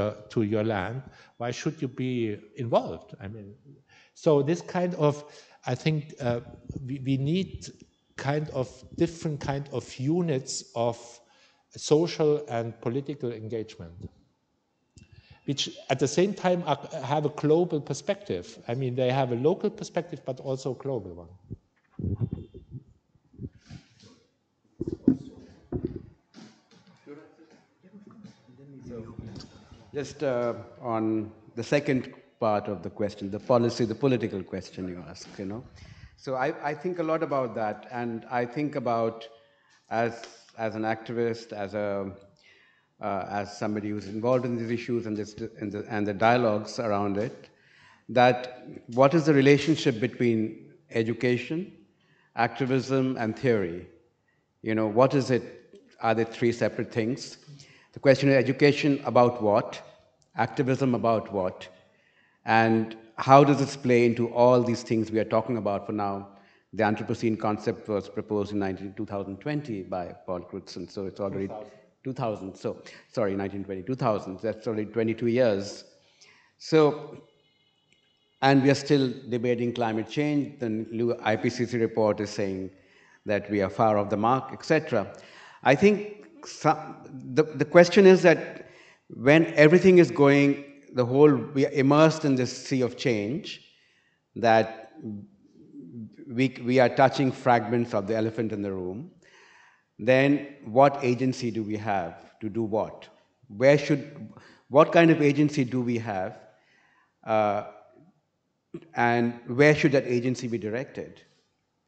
C: your land, why should you be involved? I mean, so this kind of, I think we need kind of different kind of units of social and political engagement, which at the same time have a global perspective. I mean, they have a local perspective, but also a global one.
D: Just on the second part of the question, the policy, the political question you ask, you know. So I think a lot about that, and I think about as an activist, as somebody who's involved in these issues and the dialogues around it, that what is the relationship between education, activism, and theory? You know, what is it? Are they three separate things? The question is education about what? Activism about what? And how does this play into all these things we are talking about for now? The Anthropocene concept was proposed in 2020 by Paul Crutzen, so it's already 2000. So, sorry, 1920, 2000. That's already 22 years. So, and we are still debating climate change. The new IPCC report is saying that we are far off the mark, etc. I think the question is that when everything is going, we are immersed in this sea of change, that we are touching fragments of the elephant in the room, then what agency do we have to do what? What kind of agency do we have? And where should that agency be directed?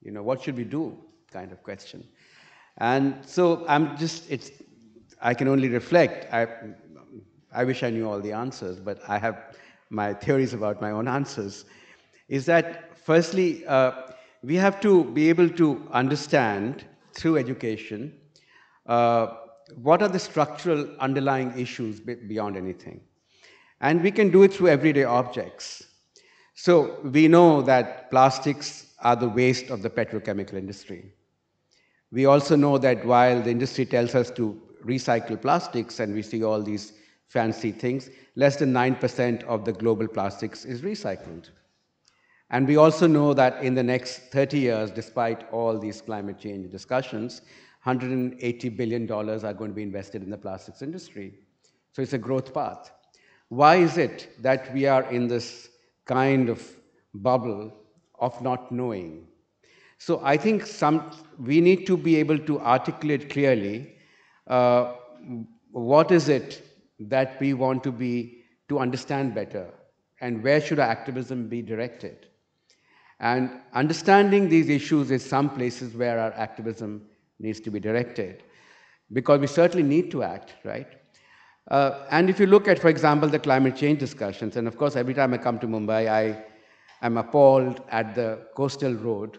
D: You know, what should we do? Kind of question. And so I can only reflect. I wish I knew all the answers, but I have my theories about my own answers. Is that, firstly, we have to be able to understand through education what are the structural underlying issues beyond anything. And we can do it through everyday objects. So we know that plastics are the waste of the petrochemical industry. We also know that while the industry tells us to recycle plastics, and we see all these fancy things, less than 9% of the global plastics is recycled. And we also know that in the next 30 years, despite all these climate change discussions, $180 billion are going to be invested in the plastics industry. So it's a growth path. Why is it that we are in this kind of bubble of not knowing? So I think we need to be able to articulate clearly what is it that we want to understand better, and where should our activism be directed. And understanding these issues is some places where our activism needs to be directed, because we certainly need to act, right? And if you look at, for example, the climate change discussions, and of course, every time I come to Mumbai, I am appalled at the coastal road,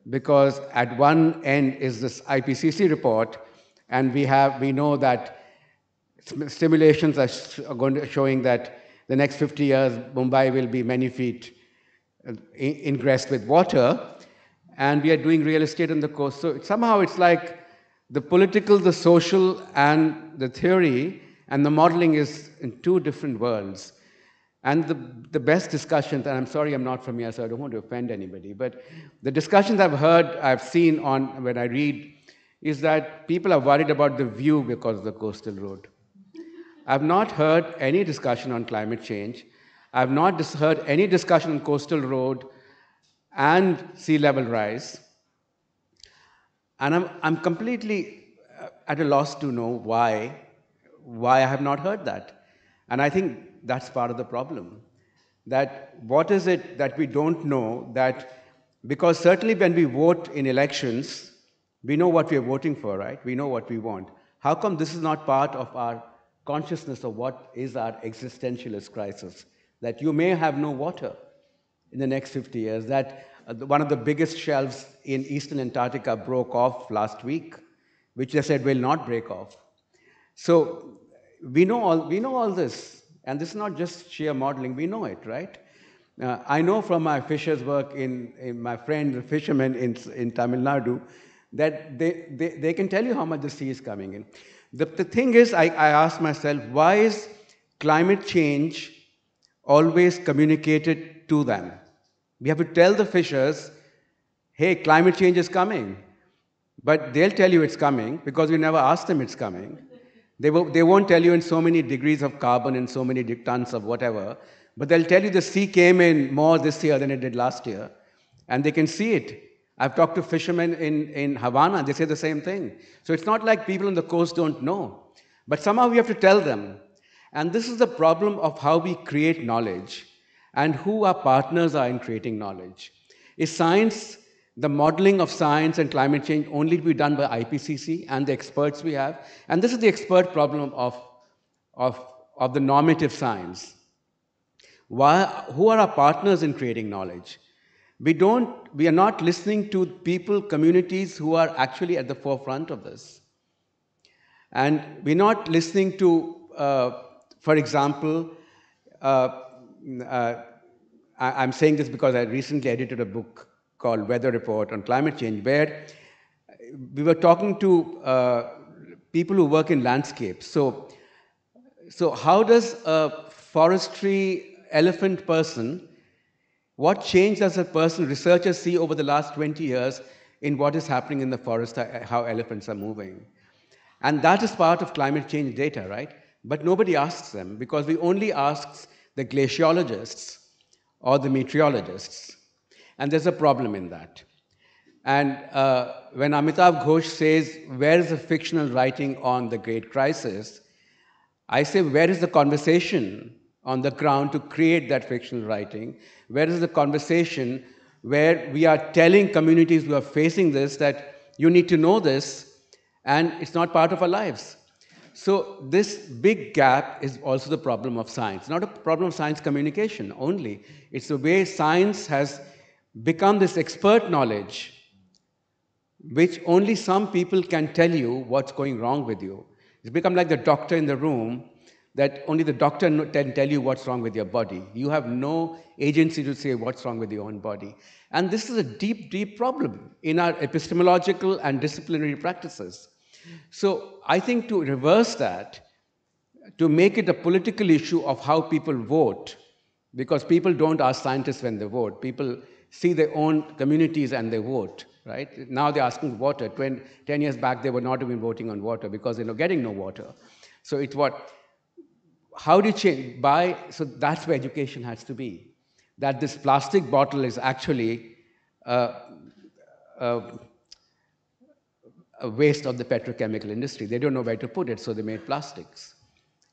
D: because at one end is this IPCC report, and we know that simulations are showing that the next 50 years, Mumbai will be many feet ingressed with water, and we are doing real estate on the coast. So somehow it's like the political, the social, and the theory and the modeling is in two different worlds. And the best discussions, and I'm sorry I'm not from here, so I don't want to offend anybody, but the discussions I've seen when I read, is that people are worried about the view because of the coastal road. I've not heard any discussion on climate change. I've not heard any discussion on coastal road and sea level rise. And I'm completely at a loss to know why I have not heard that. And I think that's part of the problem. That what is it that we don't know, that because certainly when we vote in elections, we know what we are voting for, right? We know what we want. How come this is not part of our consciousness of what is our existentialist crisis? That you may have no water in the next 50 years, that one of the biggest shelves in eastern Antarctica broke off last week, which they said will not break off. So we know all this, and this is not just sheer modeling, we know it, right? I know from my fisher's work in my friend, the fishermen in Tamil Nadu, that they can tell you how much the sea is coming in. The thing is, I asked myself, why is climate change always communicated to them? We have to tell the fishers, hey, climate change is coming. But they'll tell you it's coming because we never asked them it's coming. They won't tell you in so many degrees of carbon and so many tons of whatever, but they'll tell you the sea came in more this year than it did last year, and they can see it. I've talked to fishermen in Havana, they say the same thing. So it's not like people on the coast don't know, but somehow we have to tell them. And this is the problem of how we create knowledge and who our partners are in creating knowledge. Is science, the modeling of science and climate change, only to be done by IPCC and the experts we have? And this is the expert problem of the normative science. Who are our partners in creating knowledge? We are not listening to people, communities who are actually at the forefront of this. And we're not listening to, for example, I'm saying this because I recently edited a book called Weather Report on Climate Change, where we were talking to people who work in landscapes. So how does a forestry elephant person, what change does a person, researchers see over the last 20 years in what is happening in the forest, how elephants are moving? And that is part of climate change data, right? But nobody asks them, because we only ask the glaciologists or the meteorologists. And there's a problem in that. And when Amitav Ghosh says, where is the fictional writing on the great crisis? I say, where is the conversation on the ground to create that fictional writing? Where is the conversation where we are telling communities who are facing this that you need to know this, and it's not part of our lives? So this big gap is also the problem of science. Not a problem of science communication only. It's the way science has become this expert knowledge, which only some people can tell you what's going wrong with you. It's become like the doctor in the room, that only the doctor can tell you what's wrong with your body. You have no agency to say what's wrong with your own body. And this is a deep, deep problem in our epistemological and disciplinary practices. So I think to reverse that, to make it a political issue of how people vote, because people don't ask scientists when they vote. People see their own communities and they vote, right? Now they're asking water. 10 years back, they were not even voting on water because they're getting no water. So it's what, how do you change? So that's where education has to be. That this plastic bottle is actually a waste of the petrochemical industry. They don't know where to put it, so they made plastics.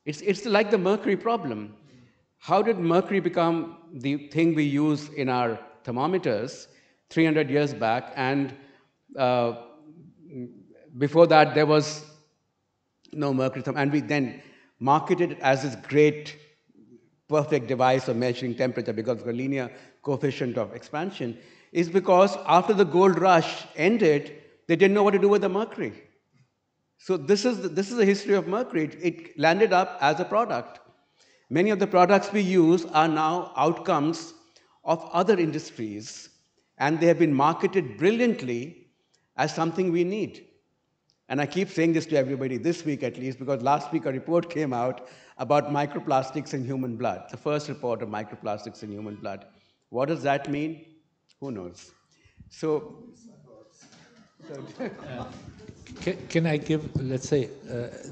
D: It's like the mercury problem. How did mercury become the thing we use in our thermometers 300 years back? And before that, there was no mercury. And we then marketed it as this great, perfect device of measuring temperature because of the linear coefficient of expansion, is because after the gold rush ended, they didn't know what to do with the mercury. So this is the history of mercury. It landed up as a product. Many of the products we use are now outcomes of other industries, and they have been marketed brilliantly as something we need. And I keep saying this to everybody, this week at least, because last week a report came out about microplastics in human blood, the first report of microplastics in human blood. What does that mean? Who knows? So,
C: can I give, let's say,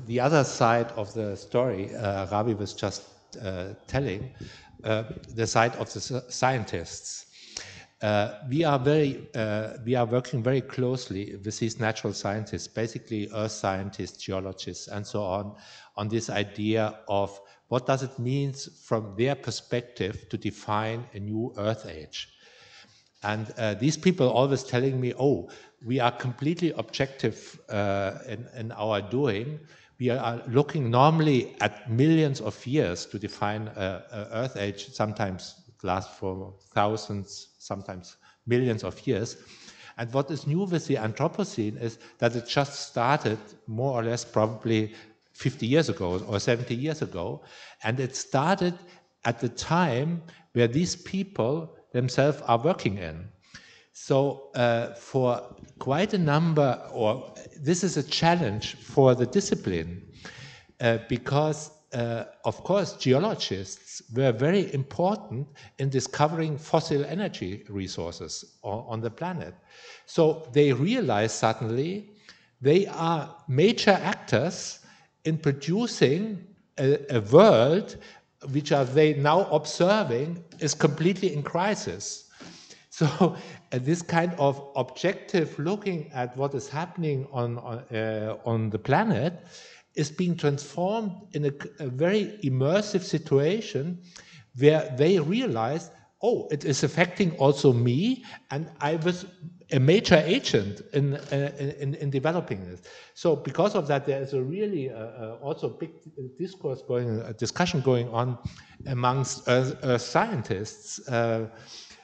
C: the other side of the story Ravi was just telling, the side of the scientists. We are working very closely with these natural scientists, basically earth scientists, geologists, and so on this idea of what does it mean from their perspective to define a new Earth age. And these people always telling me, oh, we are completely objective in our doing. We are looking normally at millions of years to define an Earth age. Sometimes it lasts for thousands, sometimes millions of years. And what is new with the Anthropocene is that it just started more or less probably 50 years ago or 70 years ago. And it started at the time where these people themselves are working in. So for quite a number, or this is a challenge for the discipline, because of course geologists were very important in discovering fossil energy resources on the planet. So they realized suddenly they are major actors in producing a world which are they now observing is completely in crisis. So this kind of objective looking at what is happening on the planet is being transformed in a very immersive situation where they realize, oh, it is affecting also me, and I was a major agent in developing this. So because of that, there is a really also big discussion going on amongst scientists.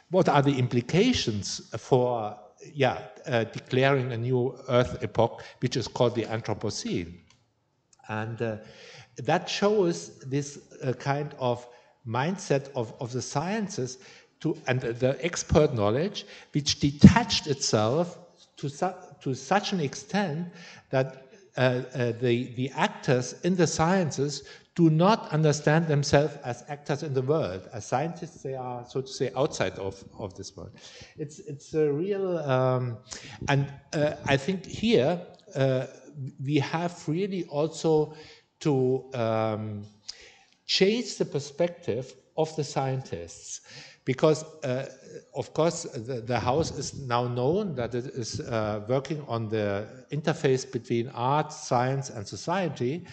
C: What are the implications for declaring a new Earth epoch, which is called the Anthropocene? And that shows this kind of mindset of the sciences and the expert knowledge, which detached itself to such an extent that the actors in the sciences do not understand themselves as actors in the world. As scientists, they are, so to say, outside of this world. It's a real, and I think here we have really also to change the perspective of the scientists. Because, of course, the Haus is now known that it is working on the interface between art, science, and society.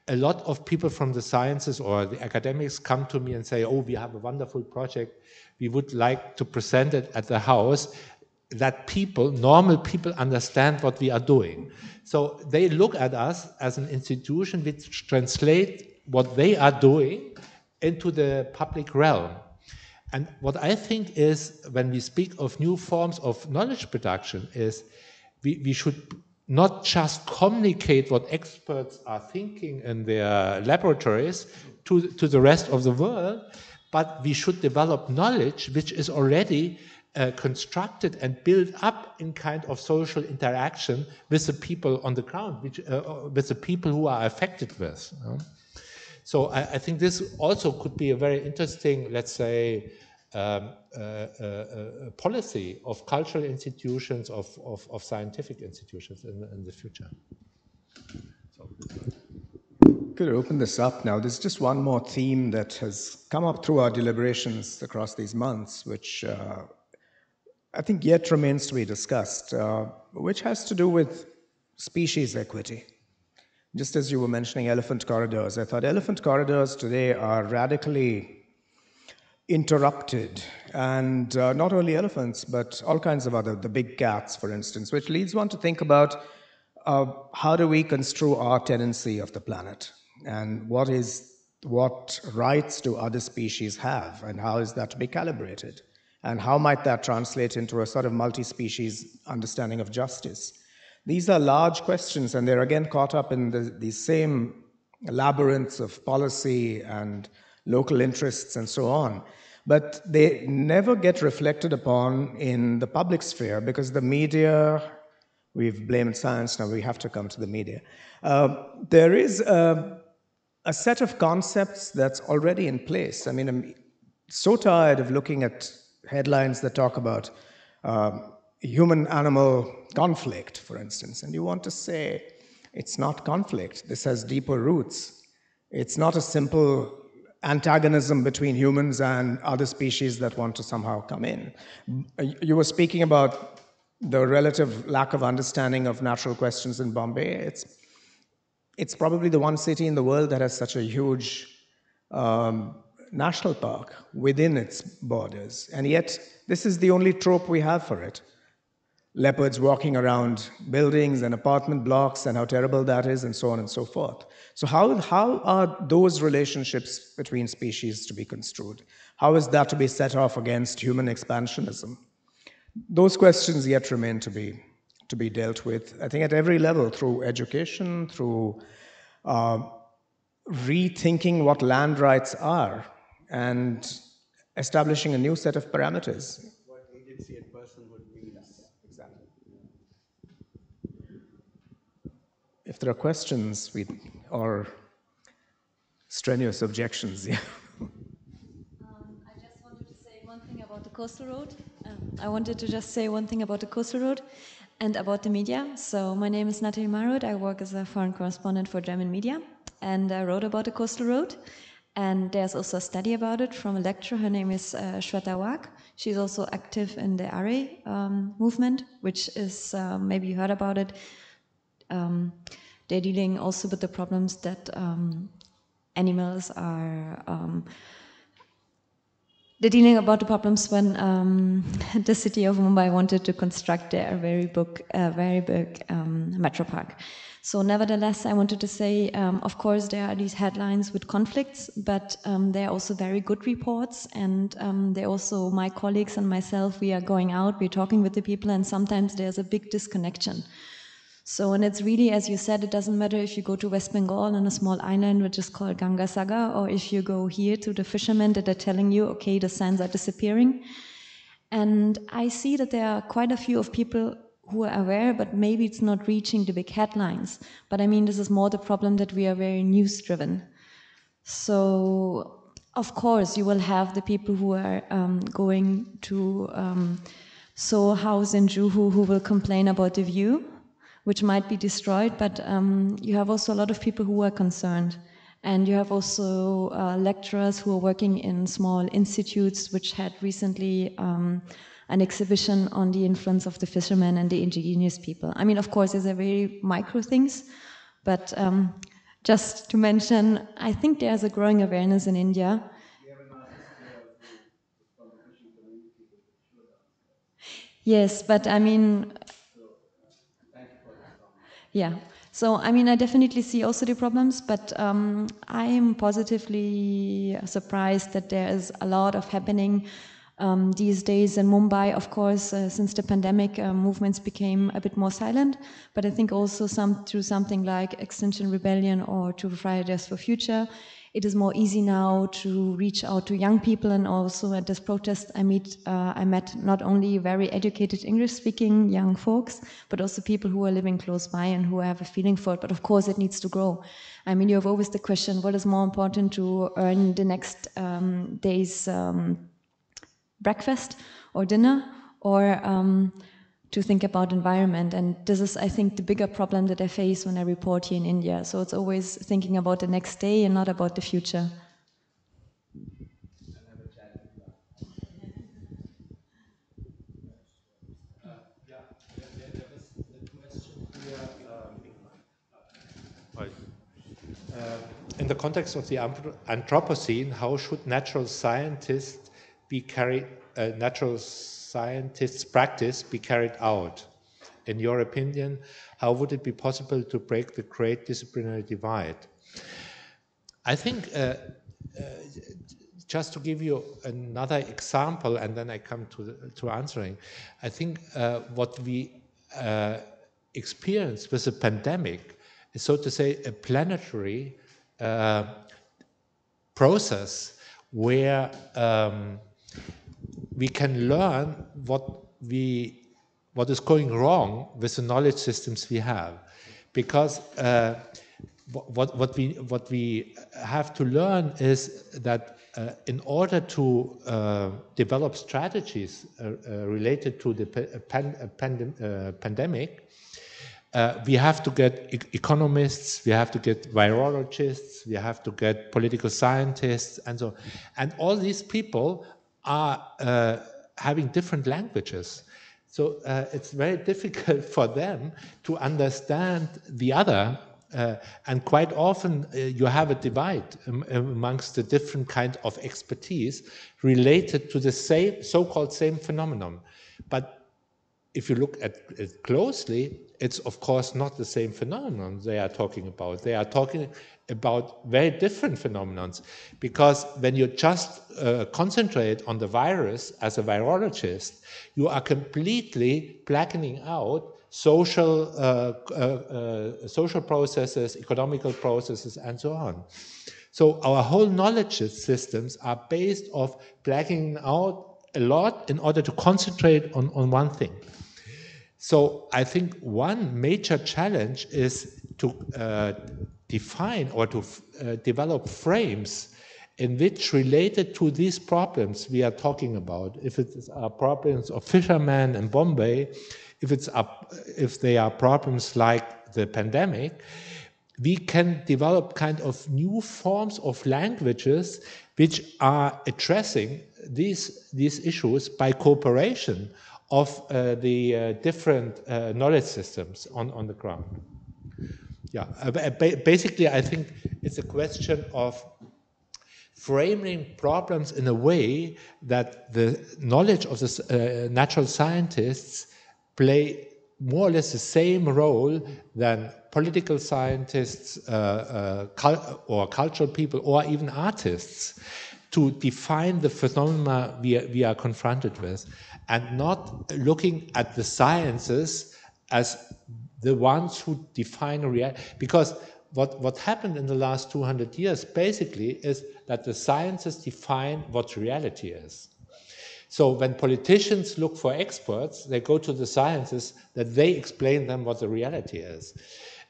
C: A lot of people from the sciences or the academics come to me and say, oh, we have a wonderful project. We would like to present it at the Haus, that people, normal people, understand what we are doing. So they look at us as an institution which translates what they are doing into the public realm. And what I think is, when we speak of new forms of knowledge production, is we should not just communicate what experts are thinking in their laboratories to the rest of the world, but we should develop knowledge which is already constructed and built up in kind of social interaction with the people on the ground, with the people who are affected with. So I think this also could be a very interesting, let's say, policy of cultural institutions, of scientific institutions in the future. So.
B: Could open this up now. There's just one more theme that has come up through our deliberations across these months, which I think yet remains to be discussed, which has to do with species equity. Just as you were mentioning elephant corridors, I thought elephant corridors today are radically interrupted, and not only elephants, but all kinds of other, the big cats, for instance, which leads one to think about how do we construe our tenancy of the planet, and what rights do other species have, and how is that to be calibrated, and how might that translate into a sort of multi-species understanding of justice. These are large questions, and they're again caught up in these same labyrinths of policy and local interests and so on. But they never get reflected upon in the public sphere because the media, we've blamed science, now we have to come to the media. There is a set of concepts that's already in place. I mean, I'm so tired of looking at headlines that talk about human-animal conflict, for instance, and you want to say, it's not conflict, this has deeper roots. It's not a simple antagonism between humans and other species that want to somehow come in. You were speaking about the relative lack of understanding of natural questions in Bombay. It's probably the one city in the world that has such a huge national park within its borders, and yet this is the only trope we have for it. Leopards walking around buildings and apartment blocks and how terrible that is and so on and so forth. So how are those relationships between species to be construed? How is that to be set off against human expansionism? Those questions yet remain to be dealt with, I think, at every level, through education, through rethinking what land rights are, and establishing a new set of parameters.
D: What agency and personhood means.
B: Exactly. If there are questions or strenuous objections, yeah.
E: I just wanted to say one thing about the coastal road. I wanted to just say one thing about the coastal road and about the media. So my name is Natalie Marot. I work as a foreign correspondent for German media, and I wrote about the coastal road. And there's also a study about it from a lecturer. Her name is Shweta Wag. She's also active in the RA movement, which is, maybe you heard about it. They're dealing also with the problems that animals are, they're dealing about the problems when the city of Mumbai wanted to construct their very big metro park. So nevertheless, I wanted to say, of course, there are these headlines with conflicts, but there are also very good reports, and there are also my colleagues and myself, we are going out, we're talking with the people, and sometimes there's a big disconnection. So, and it's really, as you said, it doesn't matter if you go to West Bengal on a small island which is called Ganga Sagar, or if you go here to the fishermen that are telling you, okay, the sands are disappearing. And I see that there are quite a few of people who are aware, but maybe it's not reaching the big headlines. But I mean, this is more the problem that we are very news-driven. So, of course, you will have the people who are going to Haus in Juhu who will complain about the view, which might be destroyed, but you have also a lot of people who are concerned. And you have also lecturers who are working in small institutes, which had recently an exhibition on the influence of the fishermen and the indigenous people. I mean, of course, these are very micro things, but just to mention, I think there's a growing awareness in India. Yes, but I mean, yeah. So, I mean, I definitely see also the problems, but I am positively surprised that there is a lot of happening these days in Mumbai. Of course, since the pandemic, movements became a bit more silent, but I think also through something like Extinction Rebellion or to Fridays for Future, it is more easy now to reach out to young people. And also at this protest, I met not only very educated English-speaking young folks, but also people who are living close by and who have a feeling for it. But of course, it needs to grow. I mean, you have always the question, what is more important to earn the next day's breakfast or dinner, or to think about environment? And this is, I think, the bigger problem that I face when I report here in India. So it's always thinking about the next day and not about the future.
C: In the context of the Anthropocene, how should natural scientists practice be carried out? In your opinion, how would it be possible to break the great disciplinary divide? I think, just to give you another example, and then I come to answering, I think what we experienced with the pandemic is, so to say, a planetary process where we can learn what is going wrong with the knowledge systems we have, because what we have to learn is that in order to develop strategies related to the pandemic, we have to get economists, we have to get virologists, we have to get political scientists, and so on. And all these people are having different languages. So it's very difficult for them to understand the other. And quite often you have a divide amongst the different kind of expertise related to the same, so-called same phenomenon. But if you look at it closely, it's of course not the same phenomenon they are talking about. They are talking about very different phenomena, because when you just concentrate on the virus as a virologist, you are completely blackening out social processes, economical processes, and so on. So our whole knowledge systems are based off blacking out a lot in order to concentrate on one thing. So I think one major challenge is to define or to develop frames in which, related to these problems we are talking about, if it's problems of fishermen in Bombay, if they are problems like the pandemic, we can develop kind of new forms of languages which are addressing these issues by cooperation of the different knowledge systems on the ground. Yeah, basically I think it's a question of framing problems in a way that the knowledge of the natural scientists play more or less the same role than political scientists or cultural people or even artists to define the phenomena we are confronted with, and not looking at the sciences as the ones who define reality. Because what happened in the last 200 years basically is that the sciences define what reality is. So when politicians look for experts, they go to the sciences that they explain them what the reality is.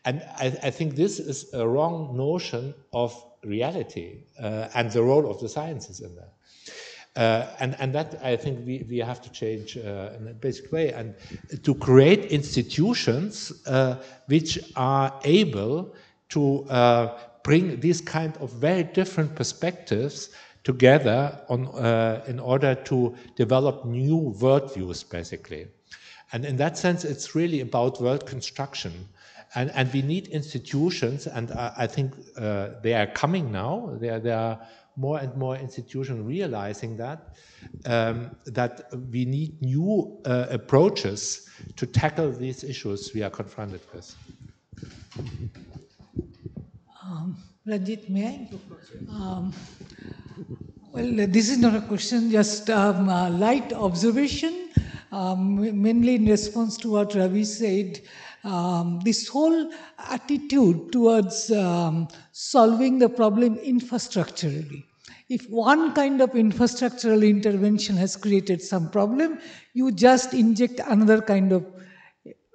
C: And I think this is a wrong notion of reality and the role of the sciences in that. And that I think we have to change in a basic way, and to create institutions which are able to bring these kind of very different perspectives together in order to develop new worldviews, basically. And in that sense, it's really about world construction. And we need institutions, and I think they are coming now. There are more and more institutions realizing that, that we need new approaches to tackle these issues we are confronted with.
F: Ranjit, may I? Well, this is not a question, just a light observation, mainly in response to what Ravi said. This whole attitude towards solving the problem infrastructurally. If one kind of infrastructural intervention has created some problem, you just inject another kind of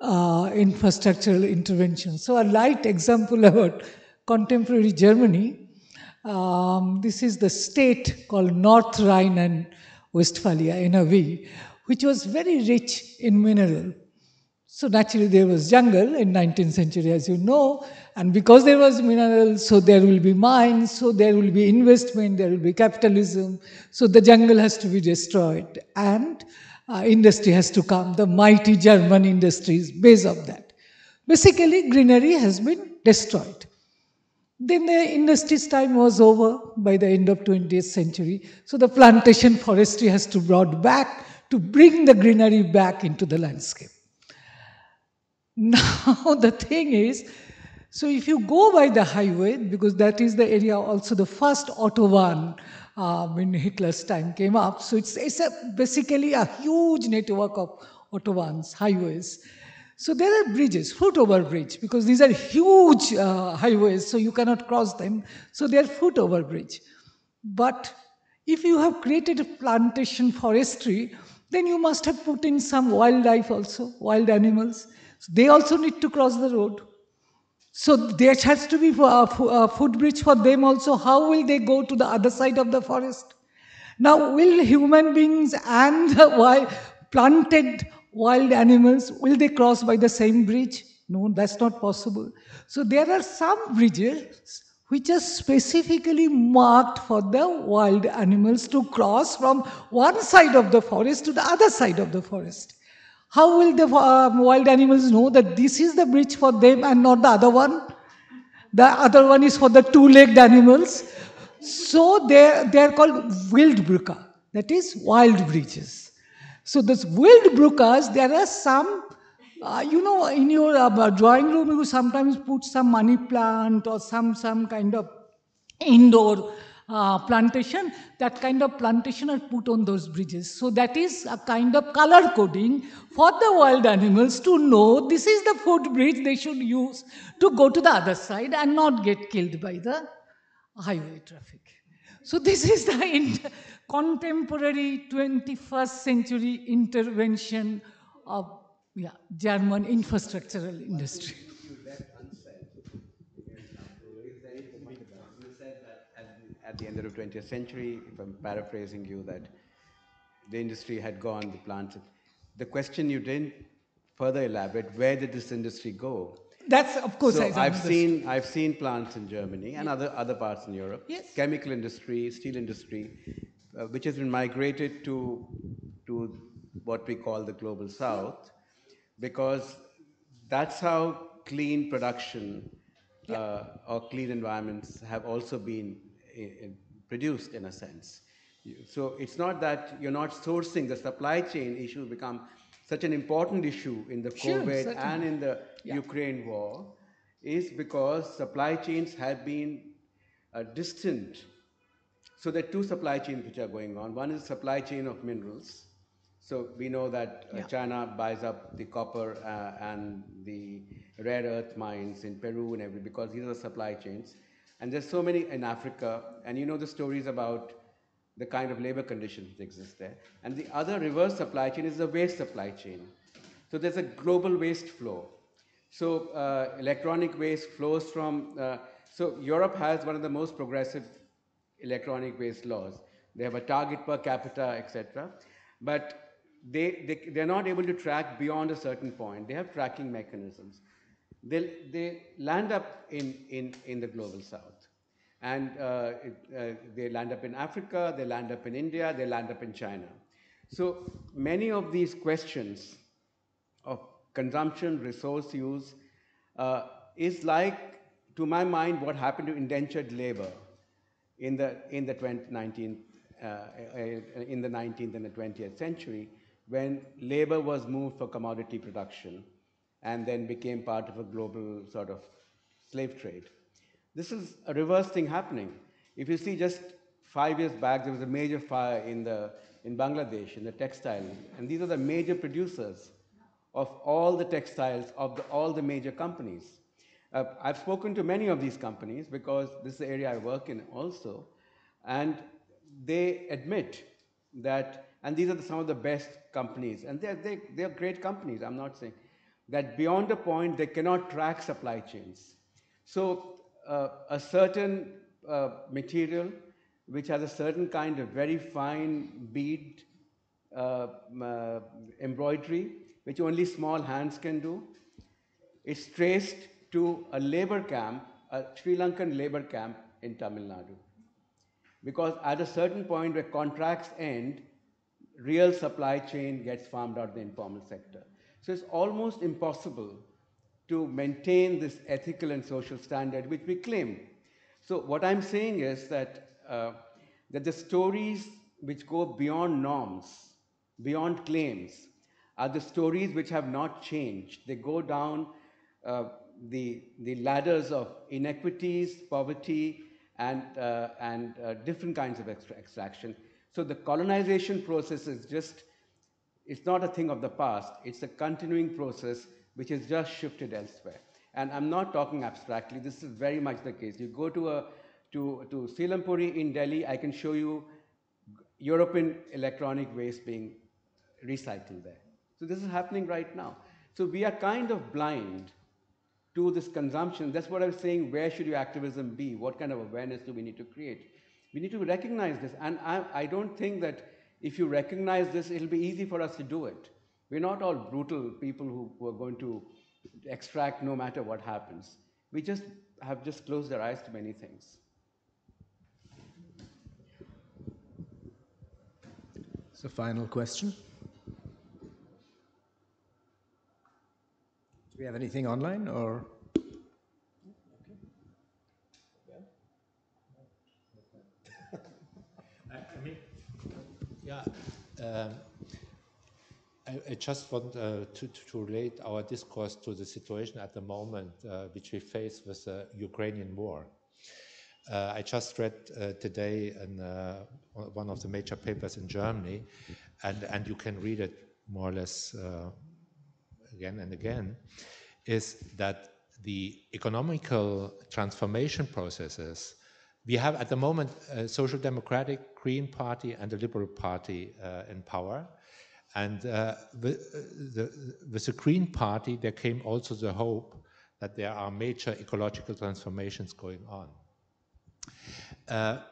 F: infrastructural intervention. So a light example about contemporary Germany, this is the state called North Rhine and Westphalia, NRW, which was very rich in mineral. So naturally there was jungle in 19th century, as you know, and because there was mineral, so there will be mines, so there will be investment, there will be capitalism, so the jungle has to be destroyed, and industry has to come. The mighty German industries base of that. Basically, greenery has been destroyed. Then the industry's time was over by the end of 20th century, so the plantation forestry has to be brought back to bring the greenery back into the landscape. Now the thing is, so if you go by the highway, because that is the area also the first Autobahn in Hitler's time came up, so it's basically a huge network of Autobahns, highways. So there are bridges, foot over bridge, because these are huge highways, so you cannot cross them, so they are foot over bridge. But if you have created a plantation forestry, then you must have put in some wildlife also, wild animals. So they also need to cross the road. So there has to be a footbridge for them also. How will they go to the other side of the forest? Now, will human beings and planted wild animals, will they cross by the same bridge? No, that's not possible. So there are some bridges which are specifically marked for the wild animals to cross from one side of the forest to the other side of the forest. How will the wild animals know that this is the bridge for them and not the other one? The other one is for the two-legged animals. So they are called Wildbrücke, that is wild bridges. So those Wildbrückes, there are some, in your drawing room you sometimes put some money plant or some kind of indoor plantation. That kind of plantation are put on those bridges. So that is a kind of color coding for the wild animals to know this is the footbridge they should use to go to the other side and not get killed by the highway traffic. So this is the contemporary 21st century intervention of German infrastructural industry.
D: You left unsaid. You said that at the end of the 20th century, if I'm paraphrasing you, that the industry had gone, the plants. The question you didn't further elaborate, where did this industry go?
F: That's, of course,
D: so
F: I've
D: seen plants in Germany and other parts in Europe.
F: Yes.
D: Chemical industry, steel industry, which has been migrated to what we call the global south, because that's how clean production or clean environments have also been produced in a sense. So it's not that you're not sourcing, the supply chain issue become such an important issue in the COVID
F: certainly.
D: and in the Ukraine war, is because supply chains have been distant. So there are two supply chains which are going on. One is supply chain of minerals. So we know that China buys up the copper and the rare earth mines in Peru and everything, because these are the supply chains. And there's so many in Africa, and you know the stories about the kind of labor conditions that exist there. And the other reverse supply chain is the waste supply chain. So there's a global waste flow. So electronic waste flows from, so Europe has one of the most progressive electronic waste laws. They have a target per capita, etc. But they're not able to track beyond a certain point. They have tracking mechanisms. They land up in the global south. And they land up in Africa, they land up in India, they land up in China. So many of these questions of consumption, resource use, is like, to my mind, what happened to indentured labor in the 19th and the 20th century, when labor was moved for commodity production and then became part of a global sort of slave trade. This is a reverse thing happening. If you see, just 5 years back, there was a major fire in Bangladesh, in the textile, and these are the major producers of all the textiles of all the major companies. I've spoken to many of these companies because this is the area I work in also, and they admit that, and these are some of the best companies, and they're great companies, I'm not saying, that beyond a point they cannot track supply chains. So a certain material which has a certain kind of very fine bead embroidery, which only small hands can do, it's traced to a labor camp, a Sri Lankan labor camp in Tamil Nadu. Because at a certain point where contracts end, real supply chain gets farmed out of the informal sector. So it's almost impossible to maintain this ethical and social standard which we claim. So what I'm saying is that the stories which go beyond norms, beyond claims, are the stories which have not changed. They go down the ladders of inequities, poverty, and different kinds of extraction. So the colonization process is just, it's not a thing of the past, it's a continuing process which has just shifted elsewhere. And I'm not talking abstractly, this is very much the case. You go to Selampuri in Delhi, I can show you European electronic waste being recycled there. So this is happening right now. So we are kind of blind to this consumption. That's what I was saying, where should your activism be? What kind of awareness do we need to create? We need to recognize this. And I don't think that if you recognize this, it'll be easy for us to do it. We're not all brutal people who are going to extract no matter what happens. We just have closed our eyes to many things.
B: So final question. Do we have anything online or?
C: I just want to relate our discourse to the situation at the moment which we face with the Ukrainian war. I just read today in one of the major papers in Germany, and you can read it more or less again and again, is that the economical transformation processes we have at the moment a Social Democratic Green Party and a Liberal Party in power. And with the Green Party, there came also the hope that there are major ecological transformations going on.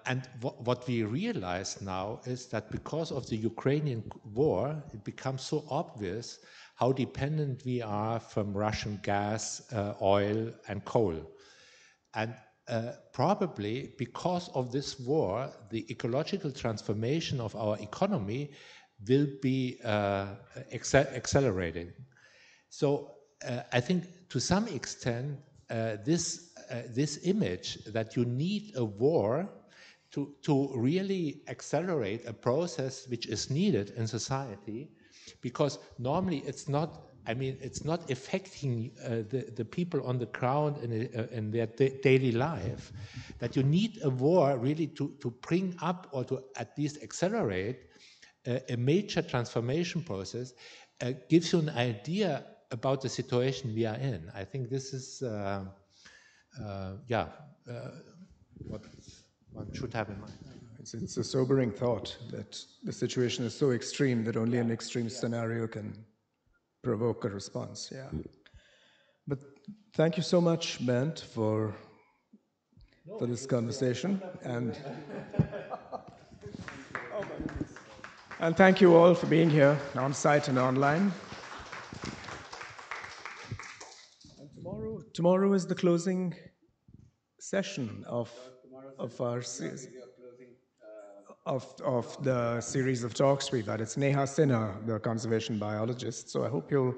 C: And what we realize now is that because of the Ukrainian war, it becomes so obvious how dependent we are from Russian gas, oil, and coal. And probably because of this war, the ecological transformation of our economy will be accelerating. So I think to some extent, this image that you need a war to really accelerate a process which is needed in society, because normally it's not, I mean, it's not affecting the people on the ground in their daily life, that you need a war really to bring up or to at least accelerate a major transformation process, gives you an idea about the situation we are in. I think this is, what one should have in mind.
B: It's a sobering thought that the situation is so extreme that only an extreme scenario can provoke a response. Yeah. But thank you so much, Bernd, for this conversation, and thank you all for being here on site and online. And tomorrow is the closing session of our series. Of the series of talks we've had. It's Neha Sinha, the conservation biologist. So I hope you'll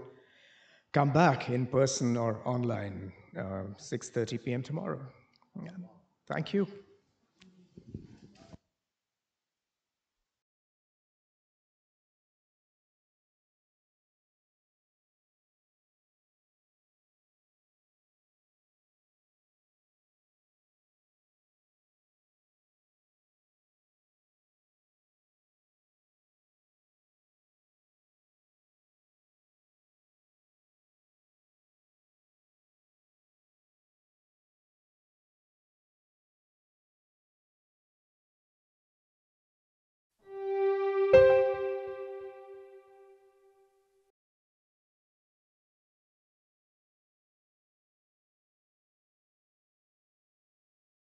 B: come back in person or online, 6:30 p.m. tomorrow. Yeah. Thank you.